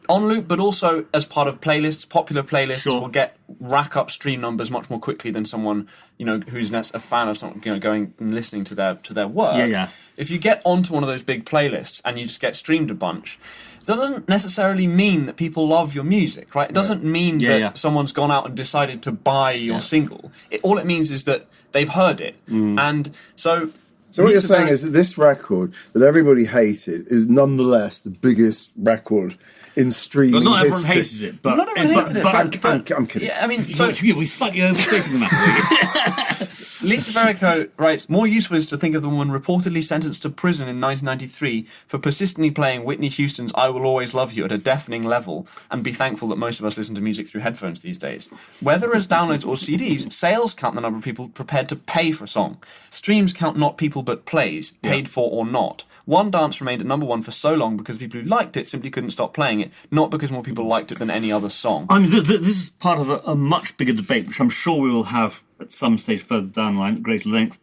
on loop, but also as part of playlists, popular playlists will rack up stream numbers much more quickly than someone, who's a fan of someone, going and listening to their work. Yeah. If you get onto one of those big playlists and you just get streamed a bunch, that doesn't necessarily mean that people love your music, right? It doesn't mean that someone's gone out and decided to buy your single. All it means is that they've heard it. And so what you're saying is that this record that everybody hated is nonetheless the biggest record in streaming history. But not everyone history. hated it. But, not everyone hated it. I'm kidding. Yeah, I mean, we slightly overstated the matter. Lisa Verrico writes, more useful is to think of the woman reportedly sentenced to prison in 1993 for persistently playing Whitney Houston's I Will Always Love You at a deafening level, and be thankful that most of us listen to music through headphones these days. Whether as downloads or CDs, sales count the number of people prepared to pay for a song. Streams count not people but plays, paid for or not. One Dance remained at number one for so long because people who liked it simply couldn't stop playing it, not because more people liked it than any other song. I mean, this is part of a much bigger debate, which I'm sure we will have at some stage further down the line at greater length.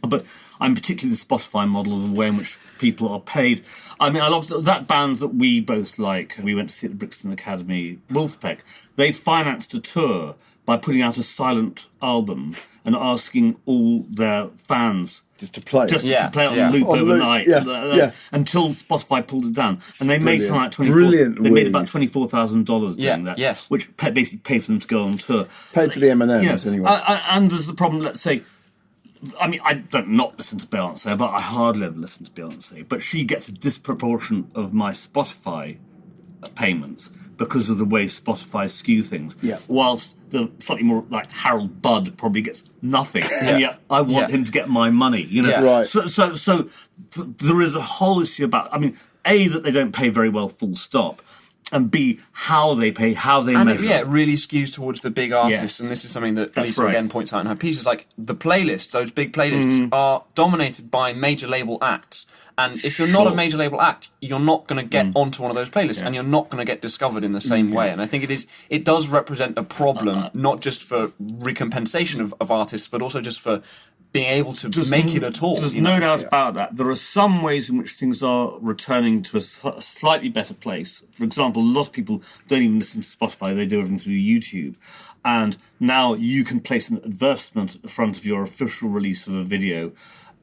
But I'm particularly the Spotify model of the way in which people are paid. I mean, I love that band that we both like. We went to see at the Brixton Academy, Wolfpack. They financed a tour by putting out a silent album and asking all their fans just to play it on loop overnight until Spotify pulled it down, and they made something like They made about $24,000 doing that, which basically paid for them to go on tour. Paid for the M&Ms anyway. And there's the problem. Let's say, I mean, I don't not listen to Beyonce, but I hardly ever listen to Beyonce. But she gets a disproportion of my Spotify payments because of the way Spotify skew things. Yeah. Whilst the slightly more like Harold Budd probably gets nothing, and yet I want him to get my money. Right. So there is a whole issue about. I mean, A, that they don't pay very well, full stop, and B, how they pay, how they measure. It really skews towards the big artists, and this is something that Lisa again points out in her piece, is like the playlists, those big playlists, are dominated by major label acts. And if you're not a major label act, you're not going to get onto one of those playlists, and you're not going to get discovered in the same way. And I think it does represent a problem, not just for recompensation of artists, but also just for being able to make it at all. There's no doubt about that. There are some ways in which things are returning to a slightly better place. For example, a lot of people don't even listen to Spotify, they do everything through YouTube. And now you can place an advertisement at the front of your official release of a video.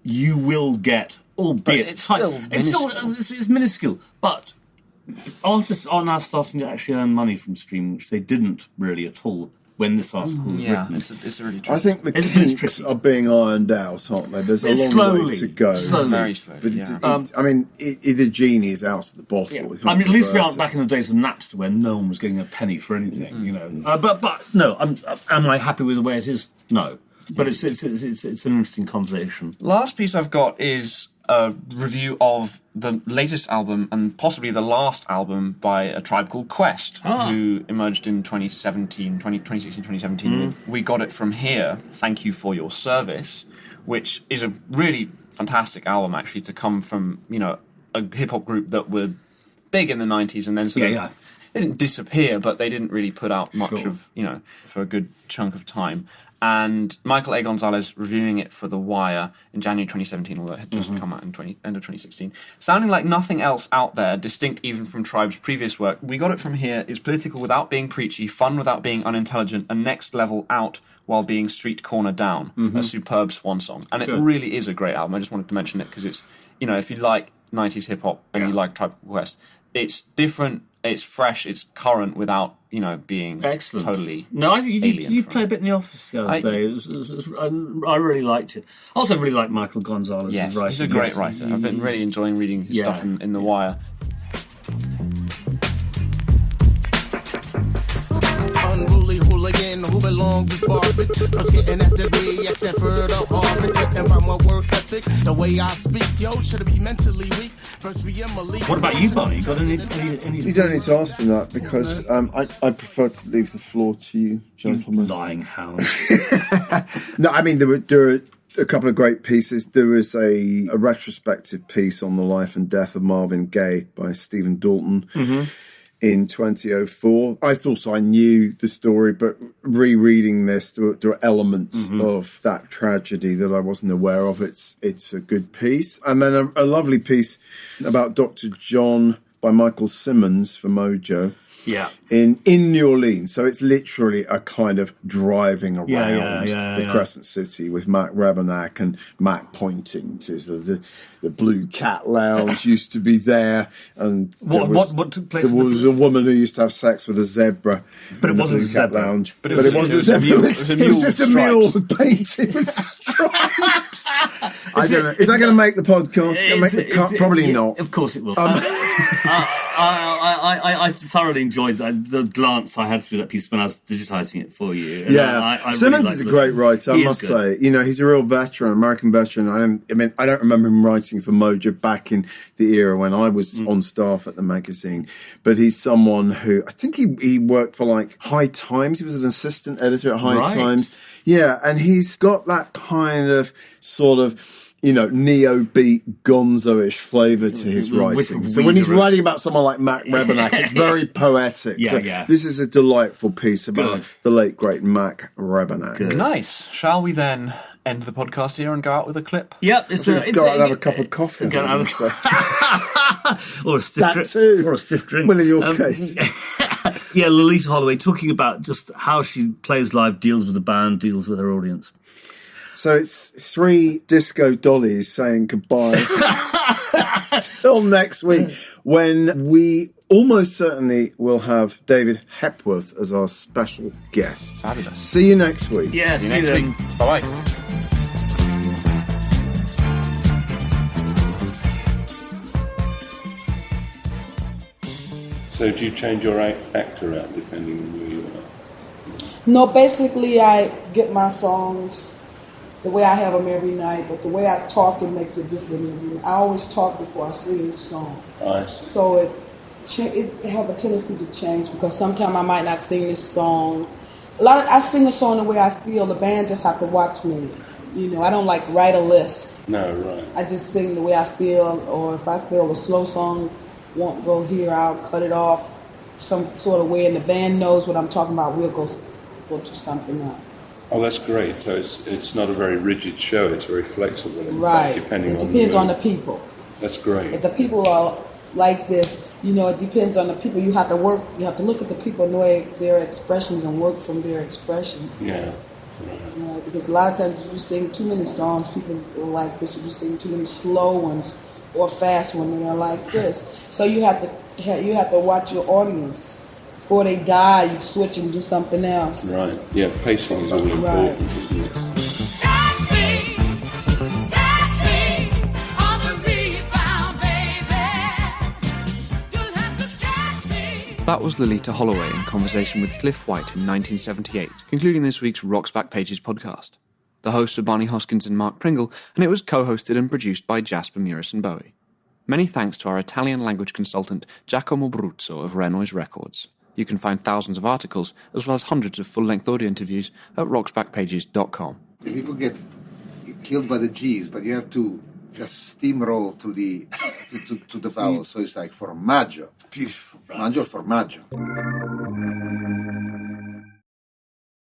You will get... albeit it's still it's minuscule, but artists are now starting to actually earn money from streaming, which they didn't really at all when this article was written. It's really tricky. I think the kinks are being ironed out, aren't they? There's a long way to go. Very slowly. But I mean, either genie is out of the bottle. Yeah. I mean, at least we aren't back in the days of Napster where no one was getting a penny for anything, you know. But no, am I happy with the way it is? No. But it's an interesting conversation. Last piece I've got is a review of the latest album and possibly the last album by a tribe called Quest, who emerged in 2016, 2017 with We Got It From Here, Thank You For Your Service, which is a really fantastic album actually to come from, you know, a hip-hop group that were big in the 90s and then sort of... They didn't disappear, but they didn't really put out much of, you know, for a good chunk of time. And Michael A. Gonzalez reviewing it for The Wire in January 2017, although it had just come out in end of 2016. Sounding like nothing else out there, distinct even from Tribe's previous work, We Got It From Here is political without being preachy, fun without being unintelligent, and next level out while being street corner down. A superb swan song. And it really is a great album. I just wanted to mention it because it's, you know, if you like 90s hip-hop and you like Tribe Called Quest, it's different, it's fresh, it's current without, you know, being totally you play a bit in the office the other day. I really liked it. Also, I really like Michael Gonzalez's writing. He's a great writer. I've been really enjoying reading his stuff in The Wire. Unruly hooligan who belongs to Barbic. First getting that degree at Stanford or Harvard. And by my work ethic, the way I speak, yo, should be mentally weak. First be Emily. What about you, Barney? You got any? You don't need to ask me that because I prefer to leave the floor to you, gentlemen. You lying hound. No, I mean there are a couple of great pieces. There was a retrospective piece on the life and death of Marvin Gaye by Stephen Dalton. In 2004. I thought I knew the story, but rereading this, there are elements of that tragedy that I wasn't aware of. It's a good piece. And then a lovely piece about Dr. John by Michael Simmons for Mojo. Yeah. In New Orleans. So it's literally a kind of driving around the Crescent City with Mac Rebennack and Mac pointing to the Blue Cat Lounge used to be there. And what took place? There was a woman who used to have sex with a zebra. But it wasn't a zebra. Lounge. But it wasn't a zebra. It was just a mule painted with stripes. I don't know. Is that going to make the podcast? Make the cut? Probably not. Of course it will. I thoroughly enjoyed the glance I had through that piece when I was digitising it for you. And I Simmons really is a great writer, I must say. You know, he's a real veteran, American veteran. I don't remember him writing for Mojo back in the era when I was on staff at the magazine, but he's someone who I think he worked for like High Times. He was an assistant editor at High Times. Yeah, and he's got that kind of sort of, you know, neo-beat gonzo-ish flavour to his writing. So when he's writing about someone like Mac Rebennack, it's very poetic. This is a delightful piece about the late, great Mac Rebennack. Nice. Shall we then end the podcast here and go out with a clip? Yep. Go out and have a cup of coffee. Or a stiff drink. Well, in your case. Yeah, Loleatta Holloway talking about just how she plays live, deals with the band, deals with her audience. So it's 3 disco dollies saying goodbye till next week when we almost certainly will have David Hepworth as our special guest. Fabulous. See you next week. Yeah, see you next week. Bye-bye. So do you change your actor out depending on who you are? No, basically I get my songs the way I have them every night, but the way I talk, it makes it different. I always talk before I sing each song. Nice. So it have a tendency to change because sometimes I might not sing this song. I sing a song the way I feel. The band just have to watch me. You know, I don't like write a list. No, right. I just sing the way I feel, or if I feel a slow song won't go here, I'll cut it off some sort of way, and the band knows what I'm talking about. We'll go to something else. Oh, that's great. So it's not a very rigid show. It's very flexible. Right. It depends on the people. That's great. If the people are like this, you know, it depends on the people. You have to look at the people and know their expressions and work from their expressions. Yeah. You know, because a lot of times if you sing too many songs, people are like this. If you sing too many slow ones or fast ones, they are like this. So you have to watch your audience. Before they die, you switch and do something else. Right. Yeah, pacing is all important, isn't it? That was Loleatta Holloway in conversation with Cliff White in 1978, concluding this week's Rock's Backpages podcast. The hosts were Barney Hoskins and Mark Pringle, and it was co-hosted and produced by Jasper Murison Bowie. Many thanks to our Italian language consultant Giacomo Bruzzo of Renoise Records. You can find thousands of articles, as well as hundreds of full-length audio interviews at rocksbackpages.com. People get killed by the G's, but you have to just steamroll to the vowels, so it's like formaggio. Mangio, formaggio.